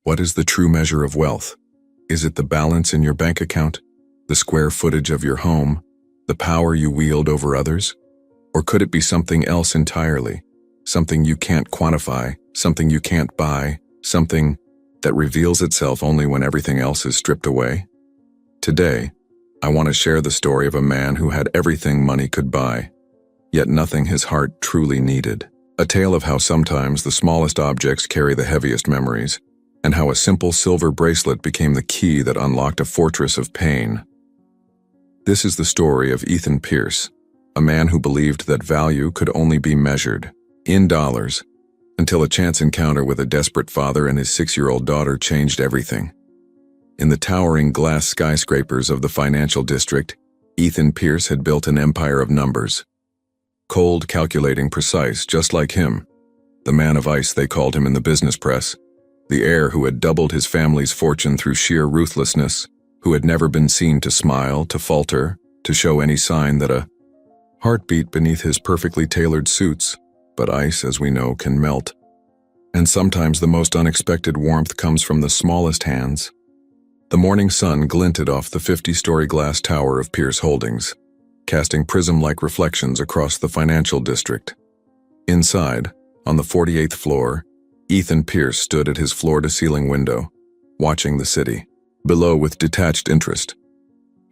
What is the true measure of wealth? Is it the balance in your bank account, the square footage of your home, the power you wield over others? Or could it be something else entirely? Something you can't quantify, something you can't buy, something that reveals itself only when everything else is stripped away? Today, I want to share the story of a man who had everything money could buy, yet nothing his heart truly needed. A tale of how sometimes the smallest objects carry the heaviest memories, and how a simple silver bracelet became the key that unlocked a fortress of pain. This is the story of Ethan Pierce, a man who believed that value could only be measured in dollars, until a chance encounter with a desperate father and his 6-year-old daughter changed everything. In the towering glass skyscrapers of the financial district, Ethan Pierce had built an empire of numbers. Cold, calculating, precise, just like him. The man of ice, they called him in the business press. The heir who had doubled his family's fortune through sheer ruthlessness, who had never been seen to smile, to falter, to show any sign that a heart beat beneath his perfectly tailored suits. But ice, as we know, can melt. And sometimes the most unexpected warmth comes from the smallest hands. The morning sun glinted off the 50-story glass tower of Pierce Holdings, casting prism-like reflections across the financial district. Inside, on the 48th floor, Ethan Pierce stood at his floor-to-ceiling window, watching the city, below with detached interest.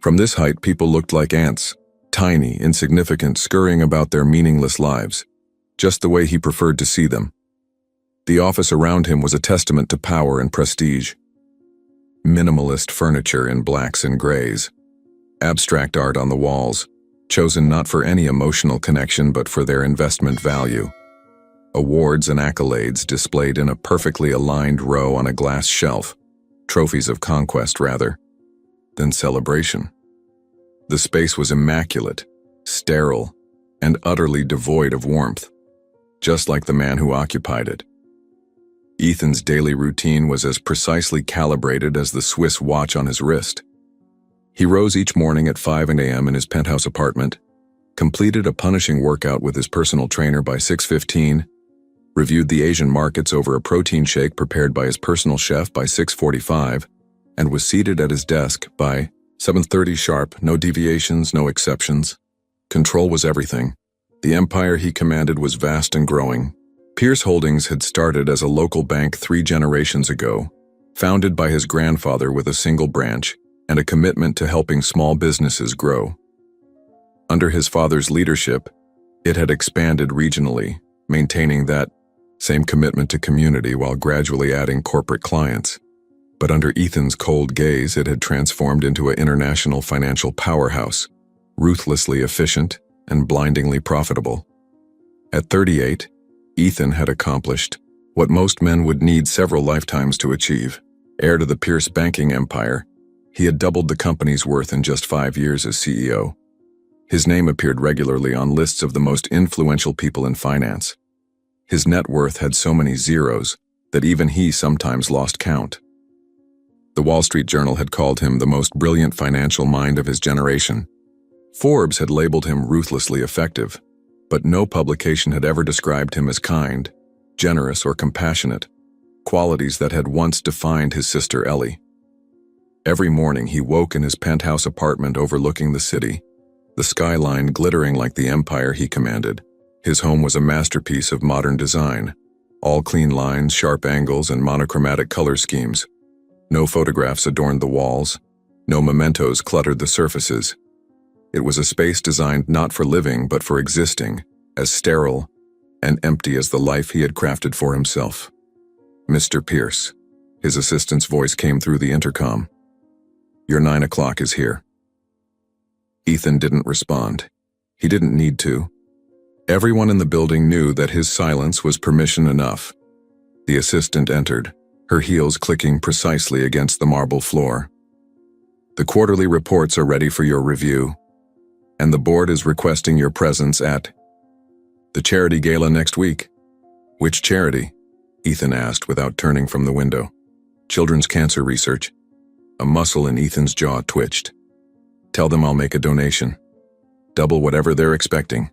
From this height, people looked like ants, tiny, insignificant, scurrying about their meaningless lives, just the way he preferred to see them. The office around him was a testament to power and prestige. Minimalist furniture in blacks and grays, abstract art on the walls, chosen not for any emotional connection but for their investment value. Awards and accolades displayed in a perfectly aligned row on a glass shelf, trophies of conquest rather than celebration. The space was immaculate, sterile, and utterly devoid of warmth, just like the man who occupied it. Ethan's daily routine was as precisely calibrated as the Swiss watch on his wrist. He rose each morning at 5 a.m. in his penthouse apartment, completed a punishing workout with his personal trainer by 6:15, reviewed the Asian markets over a protein shake prepared by his personal chef by 6:45, and was seated at his desk by 7:30 sharp, no deviations, no exceptions. Control was everything. The empire he commanded was vast and growing. Pierce Holdings had started as a local bank 3 generations ago, founded by his grandfather with a single branch and a commitment to helping small businesses grow. Under his father's leadership, it had expanded regionally, maintaining that same commitment to community while gradually adding corporate clients. But under Ethan's cold gaze, it had transformed into an international financial powerhouse, ruthlessly efficient and blindingly profitable. At 38, Ethan had accomplished what most men would need several lifetimes to achieve. Heir to the Pierce banking empire, he had doubled the company's worth in just 5 years as CEO. His name appeared regularly on lists of the most influential people in finance. His net worth had so many zeros that even he sometimes lost count. The Wall Street Journal had called him the most brilliant financial mind of his generation. Forbes had labeled him ruthlessly effective, but no publication had ever described him as kind, generous, or compassionate, qualities that had once defined his sister Ellie. Every morning he woke in his penthouse apartment overlooking the city, the skyline glittering like the empire he commanded. His home was a masterpiece of modern design, all clean lines, sharp angles, and monochromatic color schemes. No photographs adorned the walls, no mementos cluttered the surfaces. It was a space designed not for living but for existing, as sterile and empty as the life he had crafted for himself. "Mr. Pierce," his assistant's voice came through the intercom. "Your 9 o'clock is here." Ethan didn't respond. He didn't need to. Everyone in the building knew that his silence was permission enough. The assistant entered, her heels clicking precisely against the marble floor. "The quarterly reports are ready for your review, and the board is requesting your presence at the charity gala next week." "Which charity?" Ethan asked without turning from the window. "Children's cancer research." A muscle in Ethan's jaw twitched. "Tell them I'll make a donation. Double whatever they're expecting,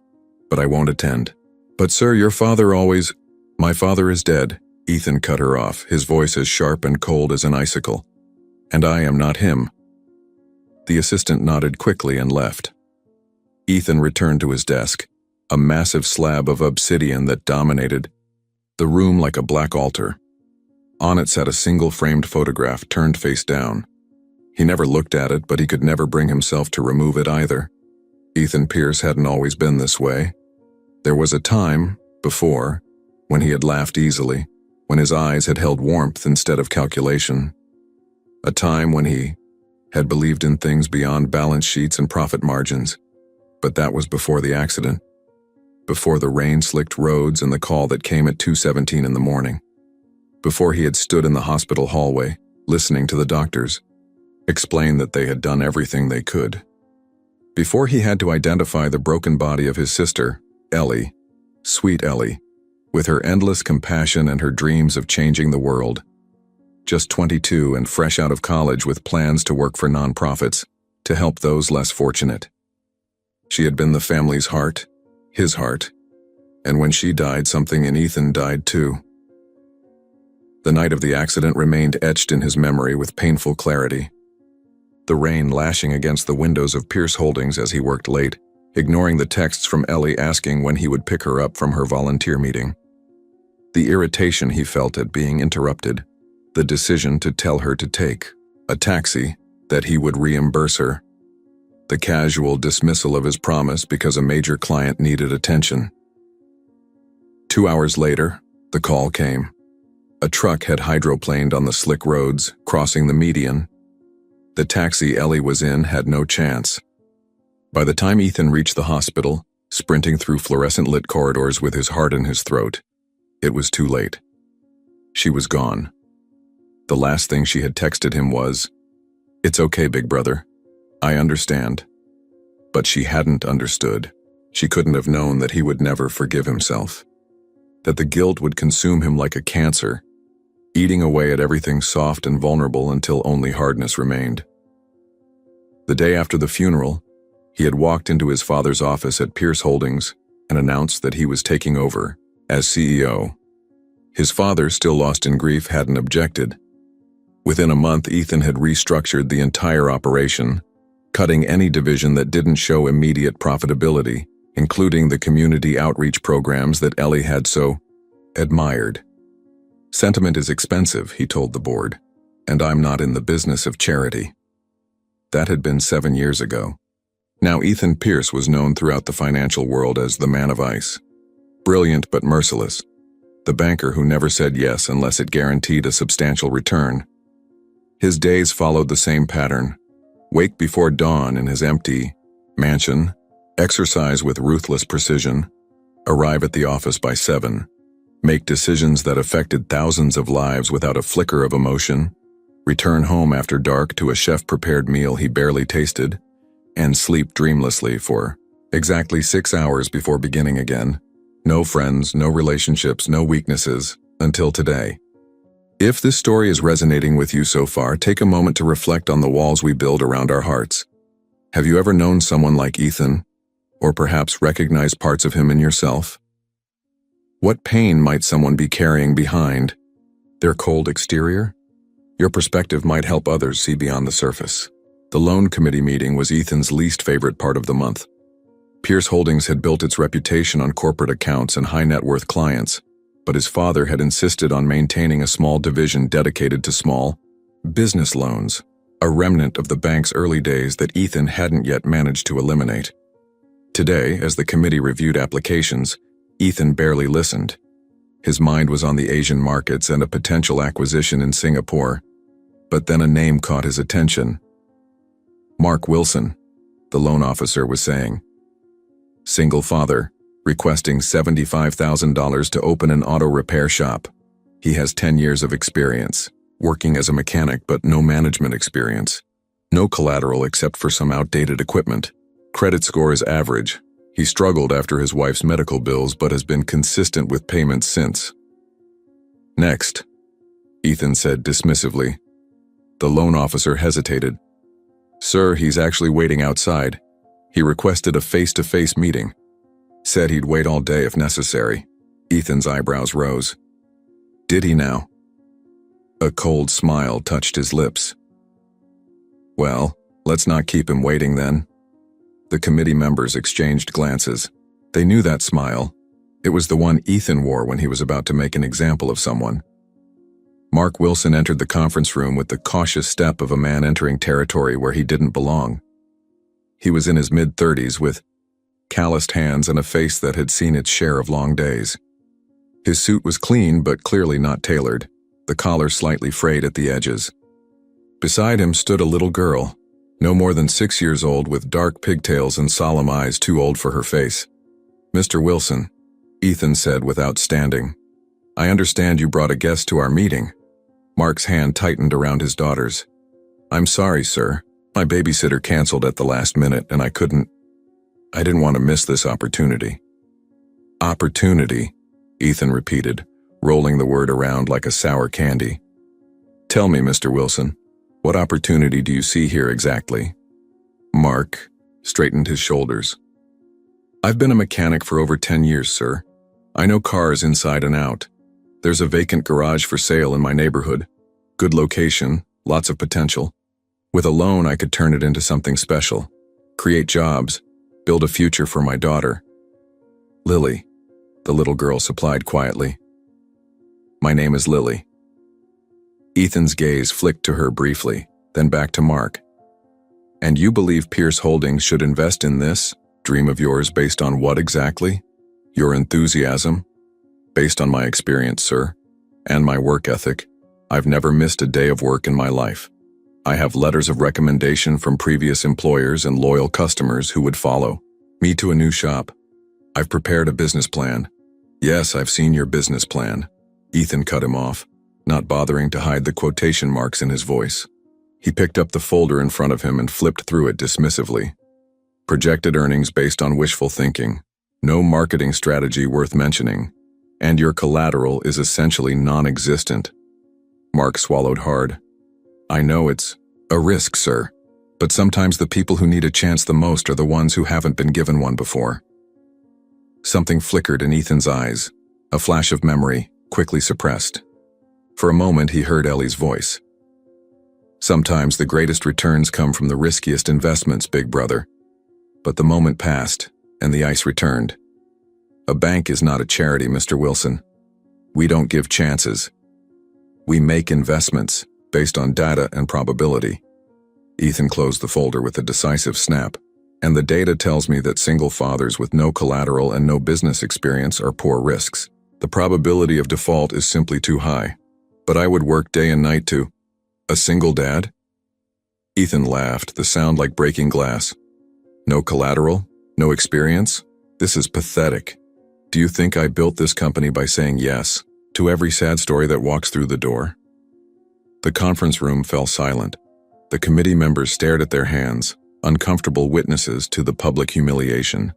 but I won't attend." "But sir, your father always—" "My father is dead," Ethan cut her off, his voice as sharp and cold as an icicle. "And I am not him." The assistant nodded quickly and left. Ethan returned to his desk, a massive slab of obsidian that dominated the room like a black altar. On it sat a single framed photograph turned face down. He never looked at it, but he could never bring himself to remove it either. Ethan Pierce hadn't always been this way. There was a time, before, when he had laughed easily, when his eyes had held warmth instead of calculation. A time when he had believed in things beyond balance sheets and profit margins. But that was before the accident, before the rain-slicked roads and the call that came at 2:17 in the morning, before he had stood in the hospital hallway, listening to the doctors explain that they had done everything they could, before he had to identify the broken body of his sister, Ellie, sweet Ellie, with her endless compassion and her dreams of changing the world. Just 22 and fresh out of college with plans to work for nonprofits to help those less fortunate. She had been the family's heart, his heart, and when she died, something in Ethan died too. The night of the accident remained etched in his memory with painful clarity. The rain lashing against the windows of Pierce Holdings as he worked late, ignoring the texts from Ellie asking when he would pick her up from her volunteer meeting. The irritation he felt at being interrupted, the decision to tell her to take a taxi, that he would reimburse her, the casual dismissal of his promise because a major client needed attention. 2 hours later, the call came. A truck had hydroplaned on the slick roads, crossing the median. The taxi Ellie was in had no chance. By the time Ethan reached the hospital, sprinting through fluorescent-lit corridors with his heart in his throat, it was too late. She was gone. The last thing she had texted him was, "It's okay, big brother. I understand." But she hadn't understood. She couldn't have known that he would never forgive himself, that the guilt would consume him like a cancer, eating away at everything soft and vulnerable until only hardness remained. The day after the funeral, he had walked into his father's office at Pierce Holdings and announced that he was taking over as CEO. His father, still lost in grief, hadn't objected. Within a month, Ethan had restructured the entire operation, cutting any division that didn't show immediate profitability, including the community outreach programs that Ellie had so admired. "Sentiment is expensive," he told the board, "and I'm not in the business of charity." That had been 7 years ago. Now Ethan Pierce was known throughout the financial world as the man of ice. Brilliant but merciless. The banker who never said yes unless it guaranteed a substantial return. His days followed the same pattern. Wake before dawn in his empty mansion, exercise with ruthless precision, arrive at the office by 7, make decisions that affected thousands of lives without a flicker of emotion, return home after dark to a chef-prepared meal he barely tasted, and sleep dreamlessly for exactly 6 hours before beginning again. No friends, no relationships, no weaknesses, until today. If this story is resonating with you so far, take a moment to reflect on the walls we build around our hearts. Have you ever known someone like Ethan, or perhaps recognized parts of him in yourself? What pain might someone be carrying behind their cold exterior? Your perspective might help others see beyond the surface. The loan committee meeting was Ethan's least favorite part of the month. Pierce Holdings had built its reputation on corporate accounts and high-net-worth clients, but his father had insisted on maintaining a small division dedicated to small business loans, a remnant of the bank's early days that Ethan hadn't yet managed to eliminate. Today, as the committee reviewed applications, Ethan barely listened. His mind was on the Asian markets and a potential acquisition in Singapore, but then a name caught his attention. Mark Wilson, the loan officer was saying. Single father, requesting $75,000 to open an auto repair shop. He has 10 years of experience, working as a mechanic but no management experience. No collateral except for some outdated equipment. Credit score is average. He struggled after his wife's medical bills but has been consistent with payments since. Next, Ethan said dismissively. The loan officer hesitated. Sir, he's actually waiting outside. He requested a face-to-face meeting. Said he'd wait all day if necessary. Ethan's eyebrows rose. Did he now? A cold smile touched his lips. Well, let's not keep him waiting then. The committee members exchanged glances. They knew that smile. It was the one Ethan wore when he was about to make an example of someone. Mark Wilson entered the conference room with the cautious step of a man entering territory where he didn't belong. He was in his mid-30s with calloused hands and a face that had seen its share of long days. His suit was clean but clearly not tailored, the collar slightly frayed at the edges. Beside him stood a little girl, no more than 6 years old, with dark pigtails and solemn eyes too old for her face. "Mr. Wilson," Ethan said without standing, "I understand you brought a guest to our meeting." Mark's hand tightened around his daughter's. "I'm sorry, sir. My babysitter canceled at the last minute and I didn't want to miss this opportunity." "Opportunity," Ethan repeated, rolling the word around like a sour candy. "Tell me, Mr. Wilson, what opportunity do you see here exactly?" Mark straightened his shoulders. "I've been a mechanic for over 10 years, sir. I know cars inside and out. There's a vacant garage for sale in my neighborhood. Good location, lots of potential. With a loan, I could turn it into something special, create jobs, build a future for my daughter." "Lily," the little girl supplied quietly. "My name is Lily." Ethan's gaze flicked to her briefly, then back to Mark. "And you believe Pierce Holdings should invest in this dream of yours based on what exactly? Your enthusiasm?" "Based on my experience, sir, and my work ethic. I've never missed a day of work in my life. I have letters of recommendation from previous employers and loyal customers who would follow me to a new shop. I've prepared a business plan." "Yes, I've seen your business plan," Ethan cut him off, not bothering to hide the quotation marks in his voice. He picked up the folder in front of him and flipped through it dismissively. "Projected earnings based on wishful thinking. No marketing strategy worth mentioning. And your collateral is essentially non-existent." Mark swallowed hard. "I know it's a risk, sir, but sometimes the people who need a chance the most are the ones who haven't been given one before." Something flickered in Ethan's eyes, a flash of memory, quickly suppressed. For a moment he heard Ellie's voice. "Sometimes the greatest returns come from the riskiest investments, big brother." But the moment passed, and the ice returned. "A bank is not a charity, Mr. Wilson. We don't give chances. We make investments based on data and probability." Ethan closed the folder with a decisive snap. "And the data tells me that single fathers with no collateral and no business experience are poor risks. The probability of default is simply too high. But I would work day and night to—" "A single dad?" Ethan laughed, the sound like breaking glass. "No collateral? No experience? This is pathetic. Do you think I built this company by saying yes to every sad story that walks through the door?" The conference room fell silent. The committee members stared at their hands, uncomfortable witnesses to the public humiliation.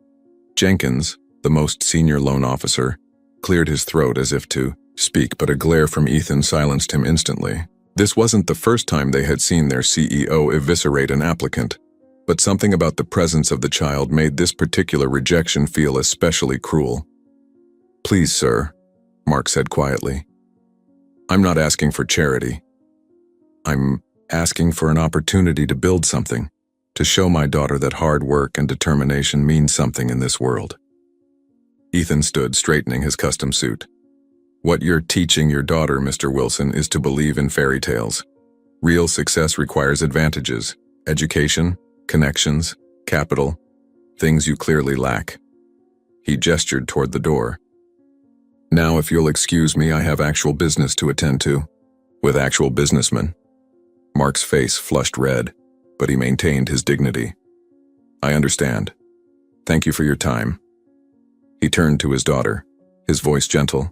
Jenkins, the most senior loan officer, cleared his throat as if to speak, but a glare from Ethan silenced him instantly. This wasn't the first time they had seen their CEO eviscerate an applicant, but something about the presence of the child made this particular rejection feel especially cruel. "Please, sir," Mark said quietly. "I'm not asking for charity. I'm asking for an opportunity to build something, to show my daughter that hard work and determination mean something in this world." Ethan stood, straightening his custom suit. "What you're teaching your daughter, Mr. Wilson, is to believe in fairy tales. Real success requires advantages, education, connections, capital, things you clearly lack." He gestured toward the door. "Now, if you'll excuse me, I have actual business to attend to, with actual businessmen." Mark's face flushed red, but he maintained his dignity. "I understand. Thank you for your time." He turned to his daughter, his voice gentle.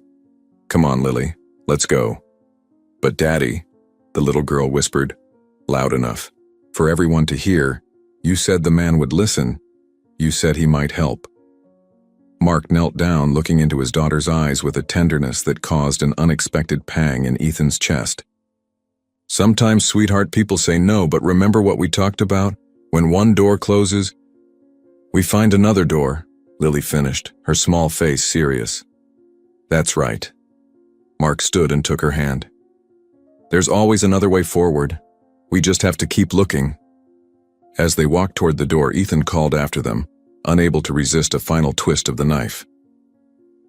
"Come on, Lily, let's go." "But Daddy," the little girl whispered, loud enough for everyone to hear, "you said the man would listen. You said he might help." Mark knelt down, looking into his daughter's eyes with a tenderness that caused an unexpected pang in Ethan's chest. "Sometimes, sweetheart, people say no, but remember what we talked about? When one door closes, we find another door," Lily finished, her small face serious. "That's right. Mark stood and took her hand. "There's always another way forward. We just have to keep looking." As they walked toward the door, Ethan called after them, unable to resist a final twist of the knife.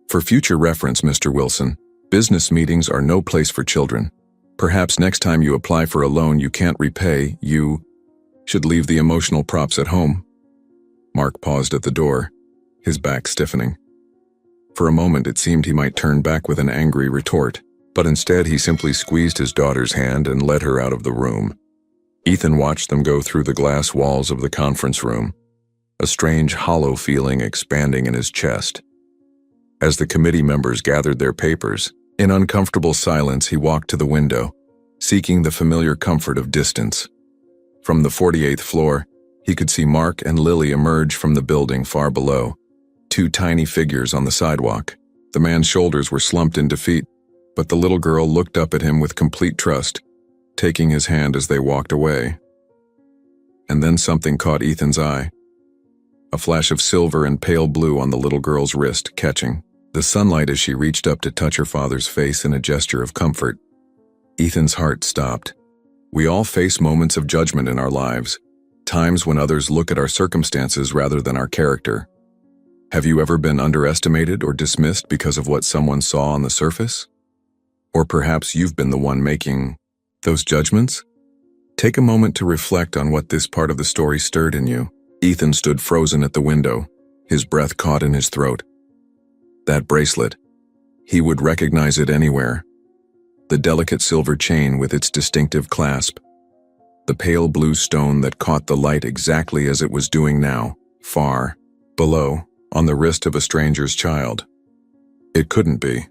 "For future reference, Mr. Wilson, business meetings are no place for children. Perhaps next time you apply for a loan you can't repay, you should leave the emotional props at home." Mark paused at the door, his back stiffening. For a moment it seemed he might turn back with an angry retort, but instead he simply squeezed his daughter's hand and led her out of the room. Ethan watched them go through the glass walls of the conference room, a strange hollow feeling expanding in his chest. As the committee members gathered their papers, in uncomfortable silence he walked to the window, seeking the familiar comfort of distance. From the 48th floor, he could see Mark and Lily emerge from the building far below, two tiny figures on the sidewalk. The man's shoulders were slumped in defeat, but the little girl looked up at him with complete trust, taking his hand as they walked away. And then something caught Ethan's eye. A flash of silver and pale blue on the little girl's wrist, catching the sunlight as she reached up to touch her father's face in a gesture of comfort. Ethan's heart stopped. We all face moments of judgment in our lives, times when others look at our circumstances rather than our character. Have you ever been underestimated or dismissed because of what someone saw on the surface? Or perhaps you've been the one making those judgments? Take a moment to reflect on what this part of the story stirred in you. Ethan stood frozen at the window, his breath caught in his throat. That bracelet. He would recognize it anywhere. The delicate silver chain with its distinctive clasp. The pale blue stone that caught the light exactly as it was doing now, far below, on the wrist of a stranger's child. It couldn't be.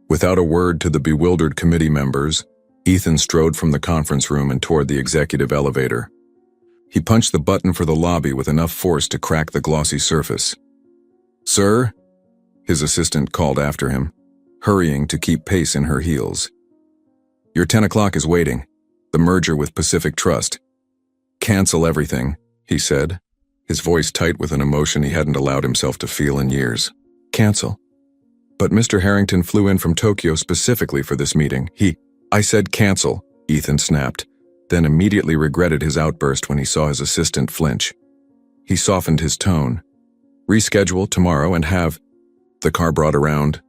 Without a word to the bewildered committee members, Ethan strode from the conference room and toward the executive elevator. He punched the button for the lobby with enough force to crack the glossy surface. "Sir?" his assistant called after him, hurrying to keep pace in her heels. "Your 10 o'clock is waiting. The merger with Pacific Trust." "Cancel everything," he said, his voice tight with an emotion he hadn't allowed himself to feel in years. "Cancel? But Mr. Harrington flew in from Tokyo specifically for this meeting. I said cancel," Ethan snapped, then immediately regretted his outburst when he saw his assistant flinch. He softened his tone. "Reschedule tomorrow and have the car brought around."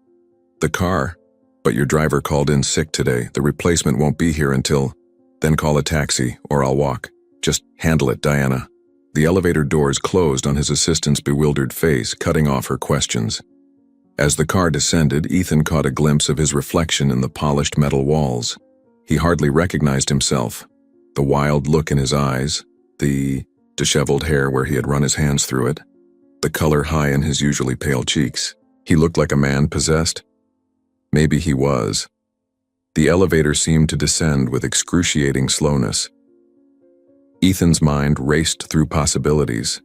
"The car? But your driver called in sick today. The replacement won't be here until..." "Then call a taxi, or I'll walk. Just handle it, Diana." The elevator doors closed on his assistant's bewildered face, cutting off her questions. As the car descended, Ethan caught a glimpse of his reflection in the polished metal walls. He hardly recognized himself. The wild look in his eyes, the disheveled hair where he had run his hands through it, the color high in his usually pale cheeks. He looked like a man possessed. Maybe he was. The elevator seemed to descend with excruciating slowness. Ethan's mind raced through possibilities.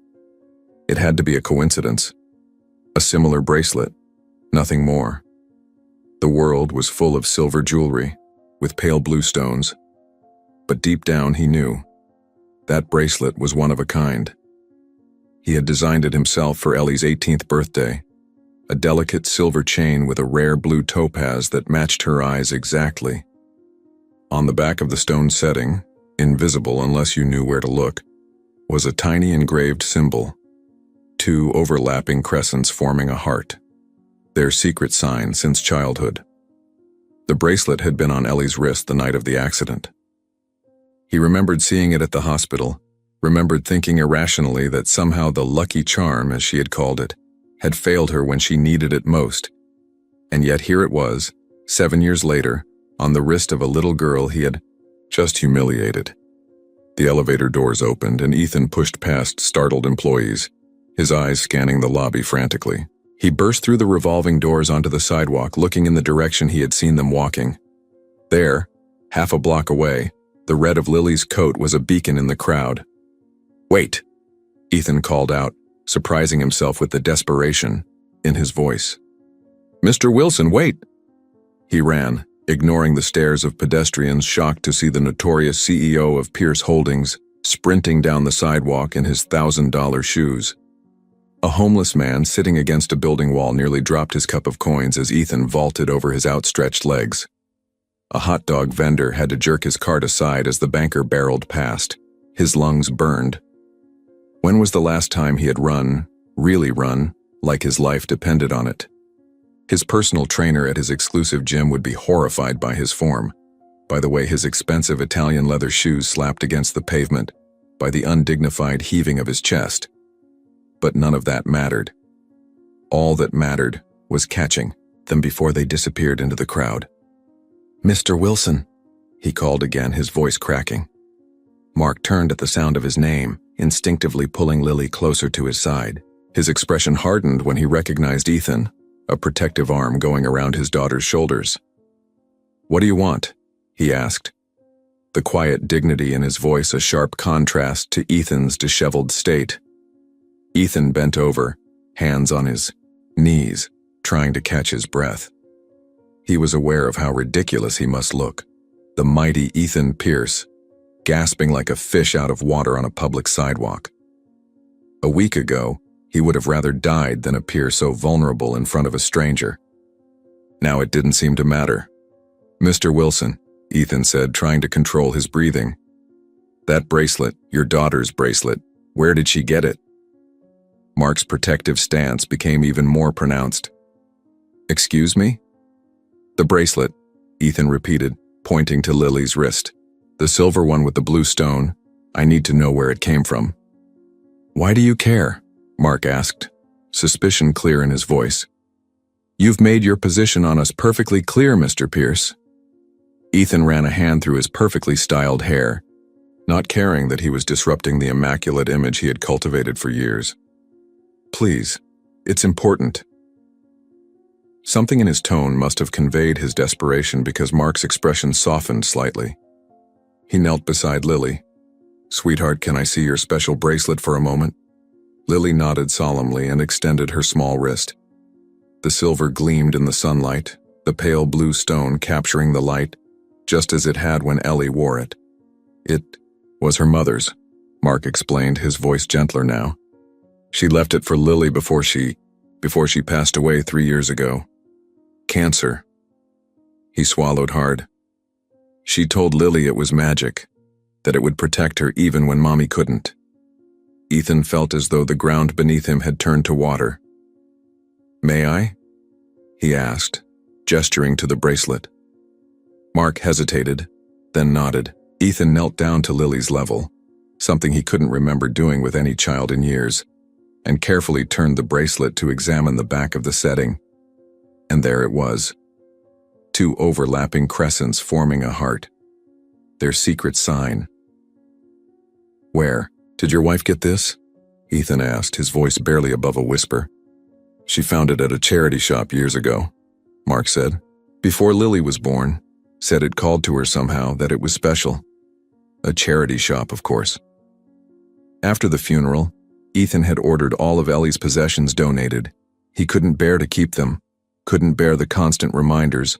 It had to be a coincidence. A similar bracelet. Nothing more. The world was full of silver jewelry, with pale blue stones. But deep down he knew. That bracelet was one of a kind. He had designed it himself for Ellie's 18th birthday. A delicate silver chain with a rare blue topaz that matched her eyes exactly. On the back of the stone setting, invisible unless you knew where to look, was a tiny engraved symbol. Two overlapping crescents forming a heart. Their secret sign since childhood. The bracelet had been on Ellie's wrist the night of the accident. He remembered seeing it at the hospital, remembered thinking irrationally that somehow the lucky charm, as she had called it, had failed her when she needed it most. And yet here it was, 7 years later, on the wrist of a little girl he had just humiliated. The elevator doors opened and Ethan pushed past startled employees, his eyes scanning the lobby frantically. He burst through the revolving doors onto the sidewalk, looking in the direction he had seen them walking. There, half a block away, the red of Lily's coat was a beacon in the crowd. "Wait!" Ethan called out, surprising himself with the desperation in his voice. "Mr. Wilson, wait!" He ran, ignoring the stares of pedestrians shocked to see the notorious CEO of Pierce Holdings sprinting down the sidewalk in his $1,000 shoes. A homeless man sitting against a building wall nearly dropped his cup of coins as Ethan vaulted over his outstretched legs. A hot dog vendor had to jerk his cart aside as the banker barreled past. His lungs burned. When was the last time he had run, really run, like his life depended on it? His personal trainer at his exclusive gym would be horrified by his form, by the way his expensive Italian leather shoes slapped against the pavement, by the undignified heaving of his chest. But none of that mattered. All that mattered was catching them before they disappeared into the crowd. "Mr. Wilson," he called again, his voice cracking. Mark turned at the sound of his name, instinctively pulling Lily closer to his side. His expression hardened when he recognized Ethan, a protective arm going around his daughter's shoulders. "What do you want?" he asked, the quiet dignity in his voice a sharp contrast to Ethan's disheveled state. Ethan bent over, hands on his knees, trying to catch his breath. He was aware of how ridiculous he must look, the mighty Ethan Pierce, gasping like a fish out of water on a public sidewalk. A week ago, he would have rather died than appear so vulnerable in front of a stranger. Now it didn't seem to matter. "Mr. Wilson," Ethan said, trying to control his breathing. "That bracelet, your daughter's bracelet, where did she get it?" Mark's protective stance became even more pronounced. "Excuse me?" "The bracelet," Ethan repeated, pointing to Lily's wrist. "The silver one with the blue stone. I need to know where it came from." "Why do you care?" Mark asked, suspicion clear in his voice. "You've made your position on us perfectly clear, Mr. Pierce." Ethan ran a hand through his perfectly styled hair, not caring that he was disrupting the immaculate image he had cultivated for years. "Please, it's important." Something in his tone must have conveyed his desperation because Mark's expression softened slightly. He knelt beside Lily. "Sweetheart, can I see your special bracelet for a moment?" Lily nodded solemnly and extended her small wrist. The silver gleamed in the sunlight, the pale blue stone capturing the light, just as it had when Ellie wore it. "It was her mother's," Mark explained, his voice gentler now. "She left it for Lily before she passed away 3 years ago. Cancer." He swallowed hard. "She told Lily it was magic, that it would protect her even when Mommy couldn't." Ethan felt as though the ground beneath him had turned to water. "May I?" he asked, gesturing to the bracelet. Mark hesitated, then nodded. Ethan knelt down to Lily's level, something he couldn't remember doing with any child in years, and carefully turned the bracelet to examine the back of the setting. And there it was. 2 overlapping crescents forming a heart. Their secret sign. "Where? Did your wife get this?" Ethan asked, his voice barely above a whisper. "She found it at a charity shop years ago," Mark said. "Before Lily was born, said it called to her somehow, that it was special. A charity shop, of course." After the funeral, Ethan had ordered all of Ellie's possessions donated. He couldn't bear to keep them, couldn't bear the constant reminders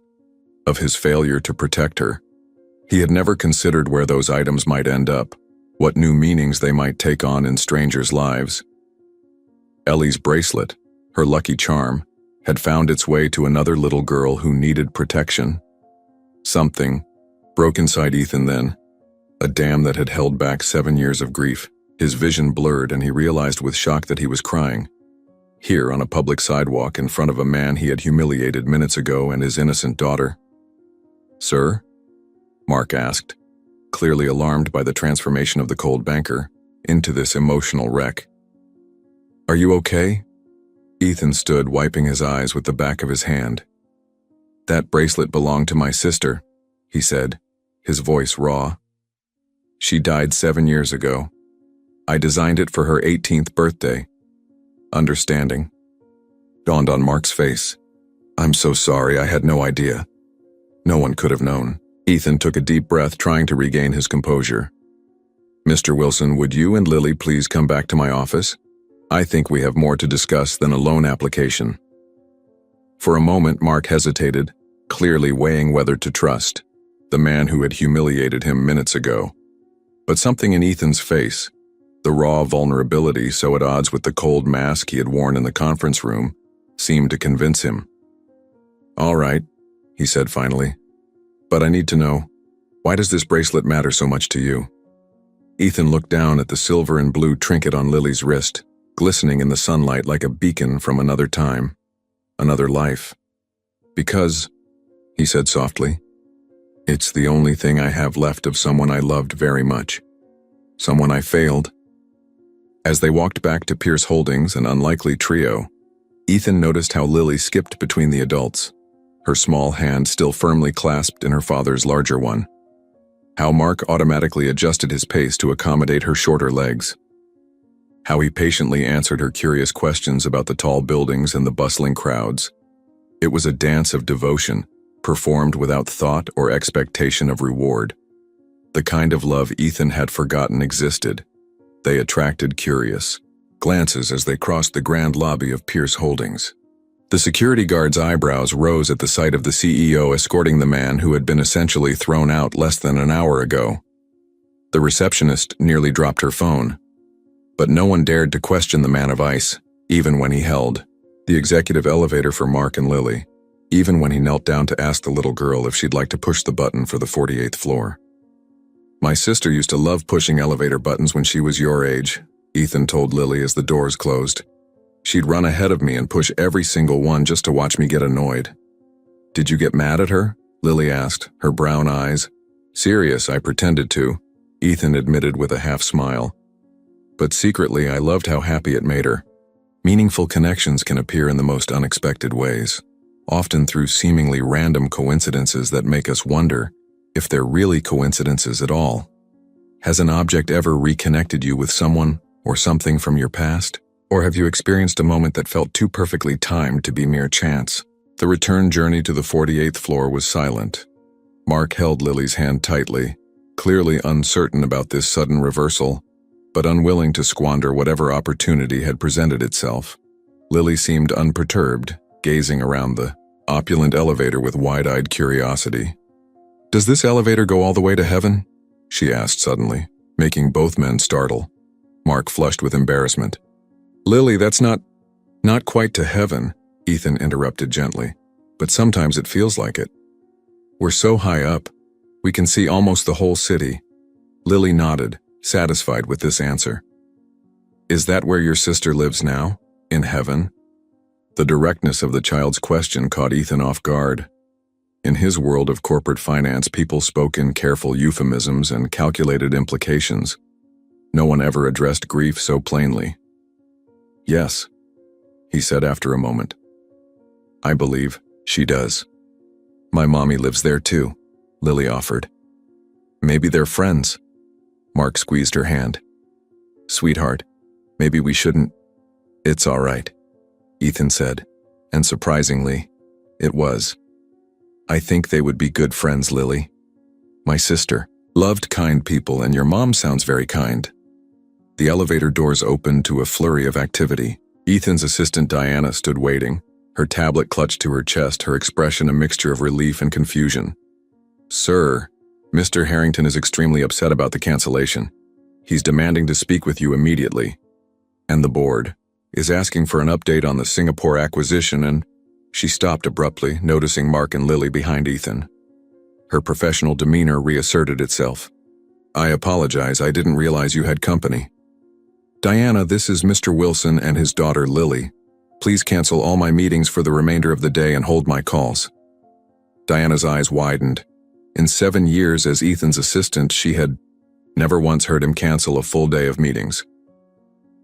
of his failure to protect her. He had never considered where those items might end up, what new meanings they might take on in strangers' lives. Ellie's bracelet, her lucky charm, had found its way to another little girl who needed protection. Something broke inside Ethan then, a dam that had held back 7 years of grief. His vision blurred and he realized with shock that he was crying. Here on a public sidewalk in front of a man he had humiliated minutes ago and his innocent daughter. "Sir?" Mark asked, clearly alarmed by the transformation of the cold banker into this emotional wreck. "Are you okay?" Ethan stood wiping his eyes with the back of his hand. "That bracelet belonged to my sister," he said, his voice raw. "She died 7 years ago. I designed it for her 18th birthday. Understanding dawned on Mark's face. "I'm so sorry, I had no idea. No one could have known." Ethan took a deep breath, trying to regain his composure. "Mr. Wilson, would you and Lily please come back to my office? I think we have more to discuss than a loan application." For a moment, Mark hesitated, clearly weighing whether to trust the man who had humiliated him minutes ago. But something in Ethan's face, The raw vulnerability, so at odds with the cold mask he had worn in the conference room, seemed to convince him. "All right," he said finally. "But I need to know, why does this bracelet matter so much to you?" Ethan looked down at the silver and blue trinket on Lily's wrist, glistening in the sunlight like a beacon from another time, another life. "Because," he said softly, "it's the only thing I have left of someone I loved very much. Someone I failed." As they walked back to Pierce Holdings, an unlikely trio, Ethan noticed how Lily skipped between the adults, her small hand still firmly clasped in her father's larger one. How Mark automatically adjusted his pace to accommodate her shorter legs. How he patiently answered her curious questions about the tall buildings and the bustling crowds. It was a dance of devotion, performed without thought or expectation of reward. The kind of love Ethan had forgotten existed. They attracted curious glances as they crossed the grand lobby of Pierce Holdings. The security guard's eyebrows rose at the sight of the CEO escorting the man who had been essentially thrown out less than an hour ago. The receptionist nearly dropped her phone. But no one dared to question the man of ice, even when he held the executive elevator for Mark and Lily, even when he knelt down to ask the little girl if she'd like to push the button for the 48th floor. "My sister used to love pushing elevator buttons when she was your age," Ethan told Lily as the doors closed. "She'd run ahead of me and push every single one just to watch me get annoyed." "Did you get mad at her?" Lily asked, her brown eyes. "Serious, I pretended to," Ethan admitted with a half smile. "But secretly, I loved how happy it made her. Meaningful connections can appear in the most unexpected ways, often through seemingly random coincidences that make us wonder if they're really coincidences at all. Has an object ever reconnected you with someone or something from your past? Or have you experienced a moment that felt too perfectly timed to be mere chance?" The return journey to the 48th floor was silent. Mark held Lily's hand tightly, clearly uncertain about this sudden reversal, but unwilling to squander whatever opportunity had presented itself. Lily seemed unperturbed, gazing around the opulent elevator with wide-eyed curiosity. "Does this elevator go all the way to heaven?" she asked suddenly, making both men startle. Mark flushed with embarrassment. "Lily, that's not quite to heaven," Ethan interrupted gently, "but sometimes it feels like it. We're so high up, we can see almost the whole city." Lily nodded, satisfied with this answer. "Is that where your sister lives now? In heaven?" The directness of the child's question caught Ethan off guard. In his world of corporate finance, people spoke in careful euphemisms and calculated implications. No one ever addressed grief so plainly. "Yes," he said after a moment. "I believe she does. My mommy lives there too," Lily offered. "Maybe they're friends." Mark squeezed her hand. "Sweetheart, maybe we shouldn't." "It's all right," Ethan said, and surprisingly, it was. "I think they would be good friends, Lily. My sister loved kind people, and your mom sounds very kind." The elevator doors opened to a flurry of activity. Ethan's assistant Diana stood waiting, her tablet clutched to her chest, her expression a mixture of relief and confusion. "Sir, Mr. Harrington is extremely upset about the cancellation. He's demanding to speak with you immediately. And the board is asking for an update on the Singapore acquisition," and she stopped abruptly, noticing Mark and Lily behind Ethan. Her professional demeanor reasserted itself. "I apologize, I didn't realize you had company. Diana, this is Mr. Wilson and his daughter Lily. Please cancel all my meetings for the remainder of the day and hold my calls." Diana's eyes widened. In 7 years as Ethan's assistant, she had never once heard him cancel a full day of meetings.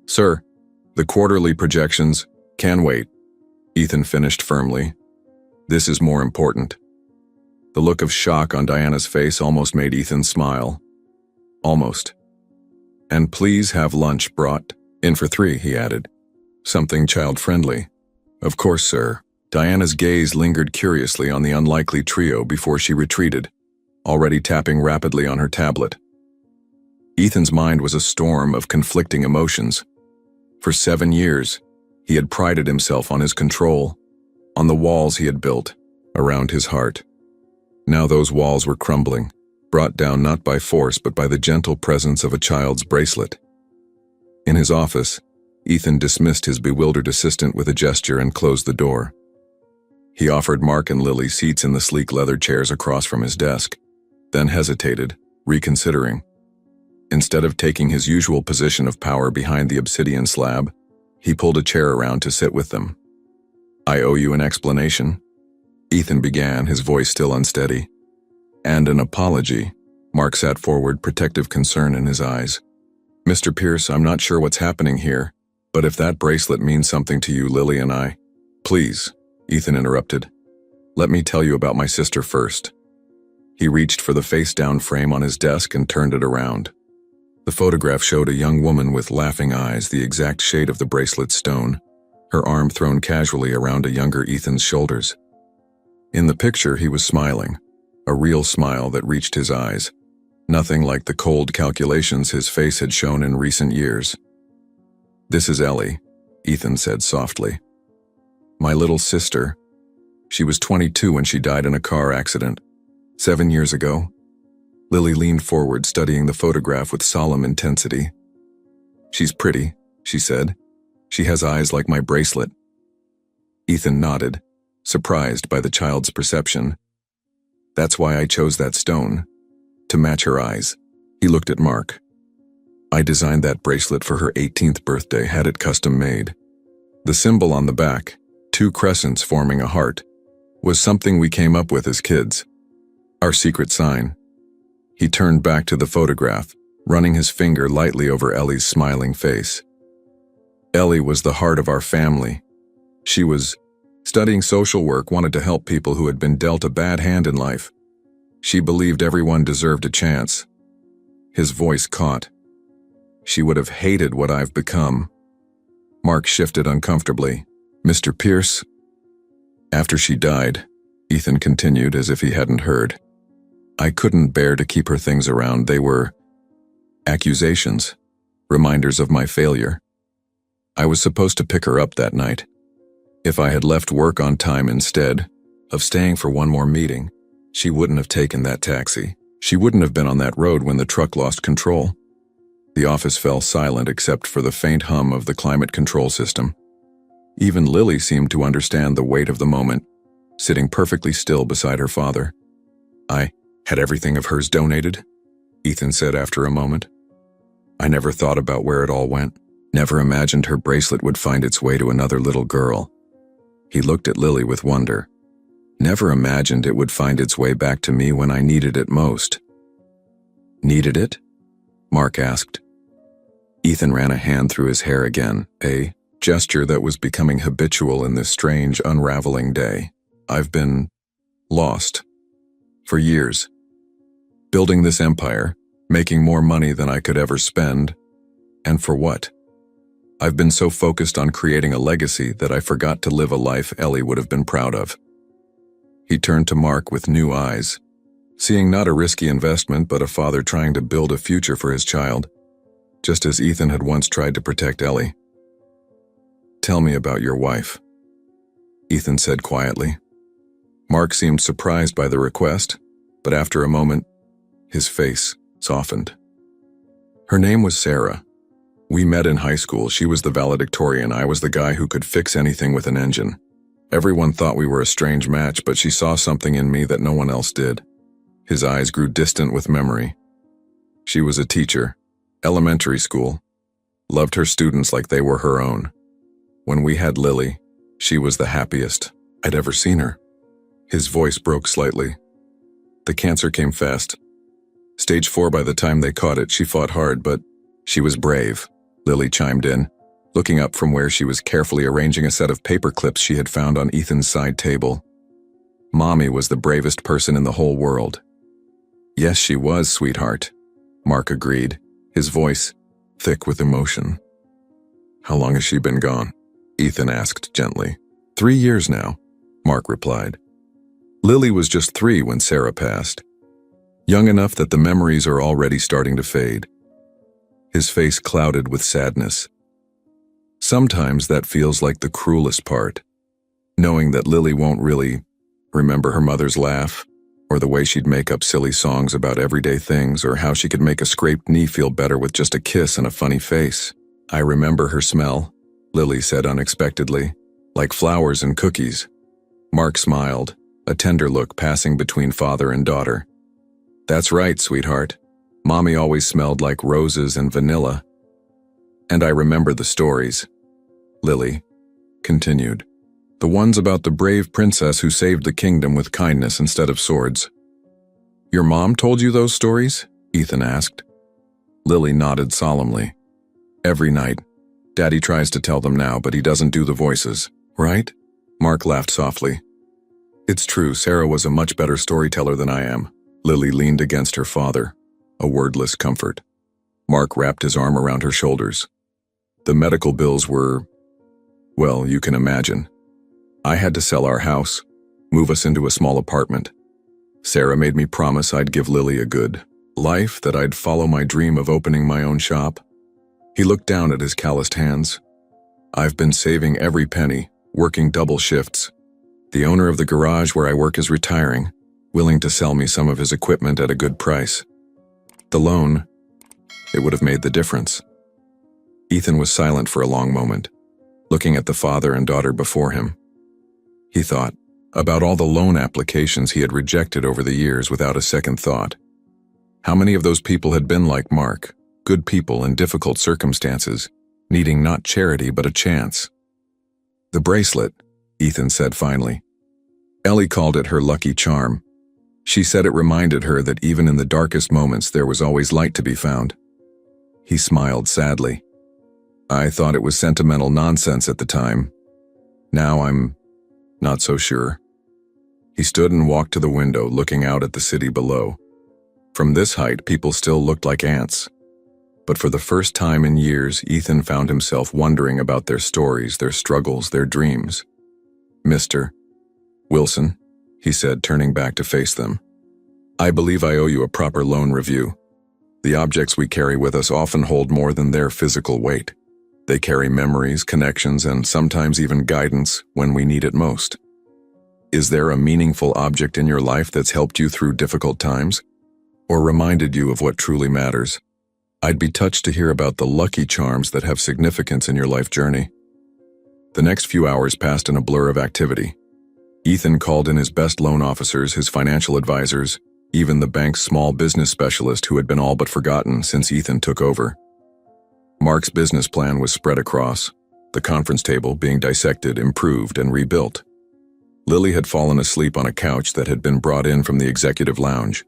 "Sir, the quarterly projections can wait," Ethan finished firmly. "This is more important." The look of shock on Diana's face almost made Ethan smile. Almost. "And please have lunch brought in for 3, he added. "Something child-friendly." "Of course, sir." Diana's gaze lingered curiously on the unlikely trio before she retreated, already tapping rapidly on her tablet. Ethan's mind was a storm of conflicting emotions. For 7 years, he had prided himself on his control, on the walls he had built around his heart. Now those walls were crumbling, brought down not by force but by the gentle presence of a child's bracelet. In his office, Ethan dismissed his bewildered assistant with a gesture and closed the door. He offered Mark and Lily seats in the sleek leather chairs across from his desk, then hesitated, reconsidering. Instead of taking his usual position of power behind the obsidian slab, he pulled a chair around to sit with them. "I owe you an explanation," Ethan began, his voice still unsteady. "And an apology." Mark sat forward, protective concern in his eyes. "Mr. Pierce, I'm not sure what's happening here, but if that bracelet means something to you, Lily and I—" "Please," Ethan interrupted. "Let me tell you about my sister first." He reached for the face-down frame on his desk and turned it around. The photograph showed a young woman with laughing eyes, the exact shade of the bracelet's stone, her arm thrown casually around a younger Ethan's shoulders. In the picture, he was smiling, a real smile that reached his eyes, nothing like the cold calculations his face had shown in recent years. "This is Ellie," Ethan said softly. "My little sister. She was 22 when she died in a car accident. 7 years ago." Lily leaned forward, studying the photograph with solemn intensity. "She's pretty," she said. "She has eyes like my bracelet." Ethan nodded, surprised by the child's perception. "That's why I chose that stone, to match her eyes." He looked at Mark. "I designed that bracelet for her 18th birthday, had it custom made. The symbol on the back, 2 crescents forming a heart, was something we came up with as kids. Our secret sign." He turned back to the photograph, running his finger lightly over Ellie's smiling face. "Ellie was the heart of our family. She was studying social work, wanted to help people who had been dealt a bad hand in life. She believed everyone deserved a chance." His voice caught. "She would have hated what I've become." Mark shifted uncomfortably. "Mr. Pierce?" "After she died," Ethan continued as if he hadn't heard, "I couldn't bear to keep her things around. They were accusations, reminders of my failure. I was supposed to pick her up that night. If I had left work on time instead of staying for one more meeting, she wouldn't have taken that taxi. She wouldn't have been on that road when the truck lost control." The office fell silent except for the faint hum of the climate control system. Even Lily seemed to understand the weight of the moment, sitting perfectly still beside her father. "I had everything of hers donated," Ethan said after a moment. "I never thought about where it all went. Never imagined her bracelet would find its way to another little girl." He looked at Lily with wonder. "Never imagined it would find its way back to me when I needed it most." "Needed it?" Mark asked. Ethan ran a hand through his hair again, a gesture that was becoming habitual in this strange, unraveling day. "I've been lost for years. Building this empire, making more money than I could ever spend. And for what? I've been so focused on creating a legacy that I forgot to live a life Ellie would have been proud of." He turned to Mark with new eyes, seeing not a risky investment but a father trying to build a future for his child, just as Ethan had once tried to protect Ellie. "Tell me about your wife," Ethan said quietly. Mark seemed surprised by the request, but after a moment, his face softened. "Her name was Sarah. We met in high school. She was the valedictorian. I was the guy who could fix anything with an engine. Everyone thought we were a strange match, but she saw something in me that no one else did." His eyes grew distant with memory. "She was a teacher, elementary school, loved her students like they were her own. When we had Lily, she was the happiest I'd ever seen her." His voice broke slightly. "The cancer came fast. Stage 4 by the time they caught it. She fought hard, but she was brave," Lily chimed in, looking up from where she was carefully arranging a set of paper clips she had found on Ethan's side table. "Mommy was the bravest person in the whole world." "Yes, she was, sweetheart," Mark agreed, his voice thick with emotion. "How long has she been gone?" Ethan asked gently. 3 years now," Mark replied. "Lily was just 3 when Sarah passed. Young enough that the memories are already starting to fade." His face clouded with sadness. "Sometimes that feels like the cruelest part, knowing that Lily won't really remember her mother's laugh, or the way she'd make up silly songs about everyday things, or how she could make a scraped knee feel better with just a kiss and a funny face." I remember her smell, Lily said unexpectedly, like flowers and cookies. Mark smiled, a tender look passing between father and daughter. That's right, sweetheart. Mommy always smelled like roses and vanilla. And I remember the stories, Lily continued. The ones about the brave princess who saved the kingdom with kindness instead of swords. Your mom told you those stories? Ethan asked. Lily nodded solemnly. Every night. Daddy tries to tell them now, but he doesn't do the voices, right? Mark laughed softly. It's true, Sarah was a much better storyteller than I am. Lily leaned against her father, a wordless comfort. Mark wrapped his arm around her shoulders. The medical bills were, well, you can imagine. I had to sell our house, move us into a small apartment. Sarah made me promise I'd give Lily a good life, that I'd follow my dream of opening my own shop. He looked down at his calloused hands. I've been saving every penny, working double shifts. The owner of the garage where I work is retiring, willing to sell me some of his equipment at a good price. The loan, it would have made the difference. Ethan was silent for a long moment, looking at the father and daughter before him. He thought about all the loan applications he had rejected over the years without a second thought. How many of those people had been like Mark, good people in difficult circumstances, needing not charity but a chance? The bracelet, Ethan said finally. Ellie called it her lucky charm. She said it reminded her that even in the darkest moments there was always light to be found. He smiled sadly. I thought it was sentimental nonsense at the time. Now I'm not so sure. He stood and walked to the window, looking out at the city below. From this height, people still looked like ants. But for the first time in years, Ethan found himself wondering about their stories, their struggles, their dreams. Mr. Wilson, he said, turning back to face them. I believe I owe you a proper loan review. The objects we carry with us often hold more than their physical weight. They carry memories, connections, and sometimes even guidance when we need it most. Is there a meaningful object in your life that's helped you through difficult times, or reminded you of what truly matters? I'd be touched to hear about the lucky charms that have significance in your life journey. The next few hours passed in a blur of activity. Ethan called in his best loan officers, his financial advisors, even the bank's small business specialist who had been all but forgotten since Ethan took over. Mark's business plan was spread across, the conference table being dissected, improved, and rebuilt. Lily had fallen asleep on a couch that had been brought in from the executive lounge,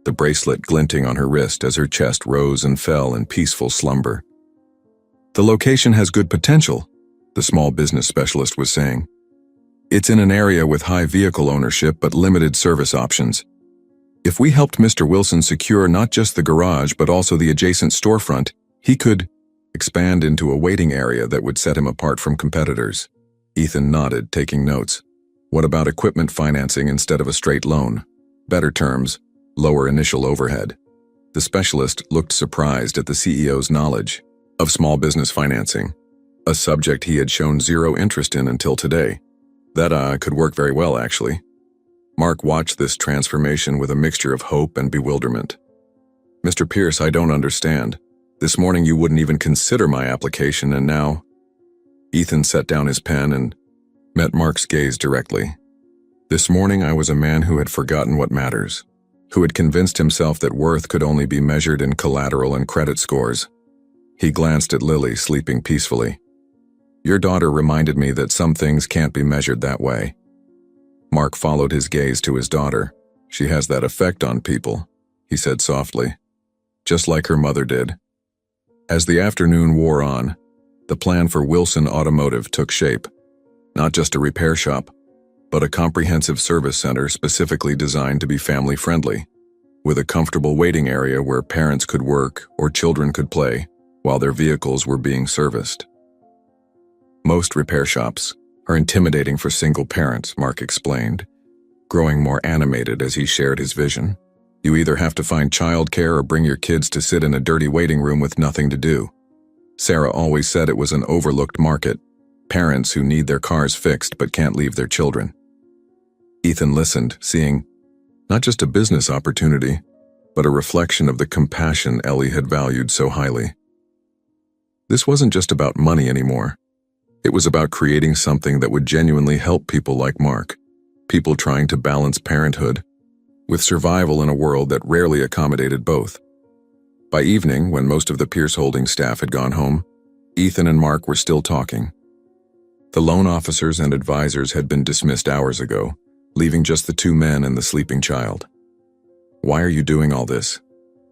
the bracelet glinting on her wrist as her chest rose and fell in peaceful slumber. The location has good potential, the small business specialist was saying. It's in an area with high vehicle ownership but limited service options. If we helped Mr. Wilson secure not just the garage but also the adjacent storefront, he could expand into a waiting area that would set him apart from competitors. Ethan nodded, taking notes. What about equipment financing instead of a straight loan? Better terms, lower initial overhead. The specialist looked surprised at the CEO's knowledge of small business financing, a subject he had shown zero interest in until today. That could work very well, actually. Mark watched this transformation with a mixture of hope and bewilderment. Mr. Pierce, I don't understand. This morning you wouldn't even consider my application, and now... Ethan set down his pen and met Mark's gaze directly. This morning I was a man who had forgotten what matters, who had convinced himself that worth could only be measured in collateral and credit scores. He glanced at Lily, sleeping peacefully. Your daughter reminded me that some things can't be measured that way. Mark followed his gaze to his daughter. She has that effect on people, he said softly, just like her mother did. As the afternoon wore on, the plan for Wilson Automotive took shape. Not just a repair shop, but a comprehensive service center specifically designed to be family-friendly, with a comfortable waiting area where parents could work or children could play while their vehicles were being serviced. Most repair shops are intimidating for single parents, Mark explained, growing more animated as he shared his vision. You either have to find childcare or bring your kids to sit in a dirty waiting room with nothing to do. Sarah always said it was an overlooked market, parents who need their cars fixed but can't leave their children. Ethan listened, seeing not just a business opportunity, but a reflection of the compassion Ellie had valued so highly. This wasn't just about money anymore. It was about creating something that would genuinely help people like Mark, people trying to balance parenthood with survival in a world that rarely accommodated both. By evening, when most of the Pierce Holdings staff had gone home, Ethan and Mark were still talking. The loan officers and advisors had been dismissed hours ago, leaving just the two men and the sleeping child. "Why are you doing all this?"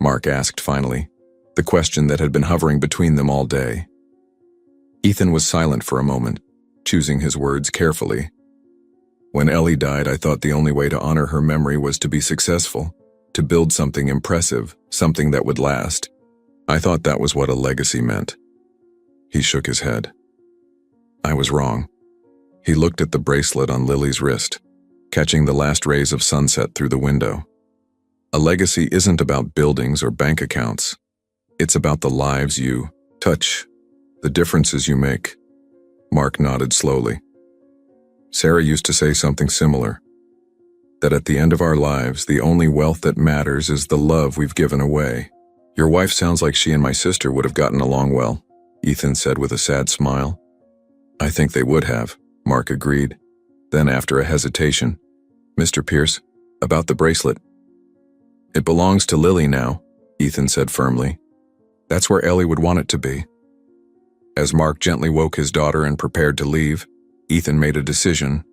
Mark asked finally, the question that had been hovering between them all day. Ethan was silent for a moment, choosing his words carefully. "When Ellie died, I thought the only way to honor her memory was to be successful, to build something impressive, something that would last. I thought that was what a legacy meant." He shook his head. "I was wrong." He looked at the bracelet on Lily's wrist, catching the last rays of sunset through the window. A legacy isn't about buildings or bank accounts. It's about the lives you touch, the differences you make. Mark nodded slowly. "Sarah used to say something similar, that at the end of our lives, the only wealth that matters is the love we've given away." "Your wife sounds like she and my sister would have gotten along well," Ethan said with a sad smile. "I think they would have," Mark agreed. Then, after a hesitation, "Mr. Pierce, about the bracelet." "It belongs to Lily now," Ethan said firmly. "That's where Ellie would want it to be." As Mark gently woke his daughter and prepared to leave, Ethan made a decision.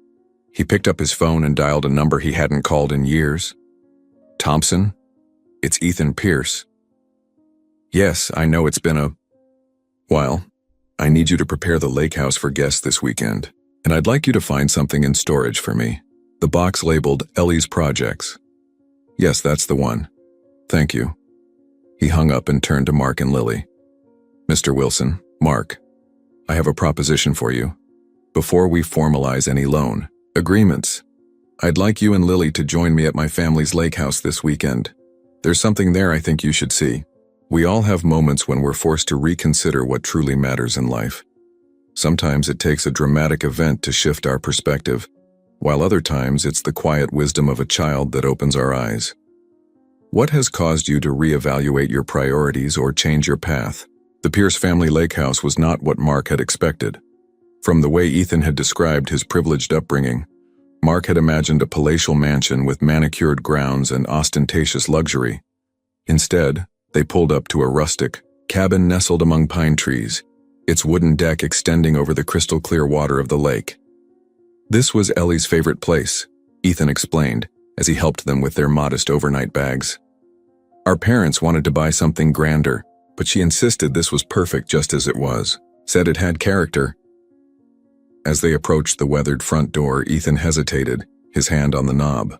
He picked up his phone and dialed a number he hadn't called in years. "Thompson? It's Ethan Pierce." "Yes, I know it's been a while. I need you to prepare the lake house for guests this weekend, and I'd like you to find something in storage for me. The box labeled Ellie's Projects." "Yes, that's the one. Thank you." He hung up and turned to Mark and Lily. "Mr. Wilson, Mark, I have a proposition for you. Before we formalize any loan agreements, I'd like you and Lily to join me at my family's lake house this weekend. There's something there I think you should see. We all have moments when we're forced to reconsider what truly matters in life. Sometimes it takes a dramatic event to shift our perspective, while other times it's the quiet wisdom of a child that opens our eyes. What has caused you to reevaluate your priorities or change your path?" The Pierce family lake house was not what Mark had expected. From the way Ethan had described his privileged upbringing, Mark had imagined a palatial mansion with manicured grounds and ostentatious luxury. Instead, they pulled up to a rustic cabin nestled among pine trees, its wooden deck extending over the crystal-clear water of the lake. "This was Ellie's favorite place," Ethan explained as he helped them with their modest overnight bags. "Our parents wanted to buy something grander, but she insisted this was perfect just as it was, said it had character." As they approached the weathered front door, Ethan hesitated, his hand on the knob.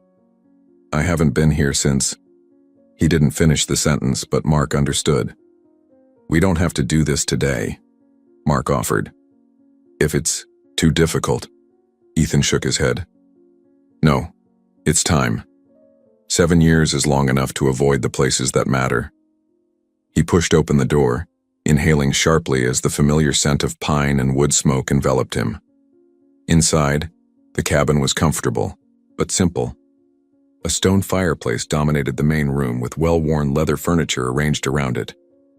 "I haven't been here since—" He didn't finish the sentence, but Mark understood. "We don't have to do this today," Mark offered. "If it's too difficult." Ethan shook his head. "No, it's time. 7 years is long enough to avoid the places that matter." He pushed open the door, inhaling sharply as the familiar scent of pine and wood smoke enveloped him. Inside, the cabin was comfortable, but simple. A stone fireplace dominated the main room with well-worn leather furniture arranged around it.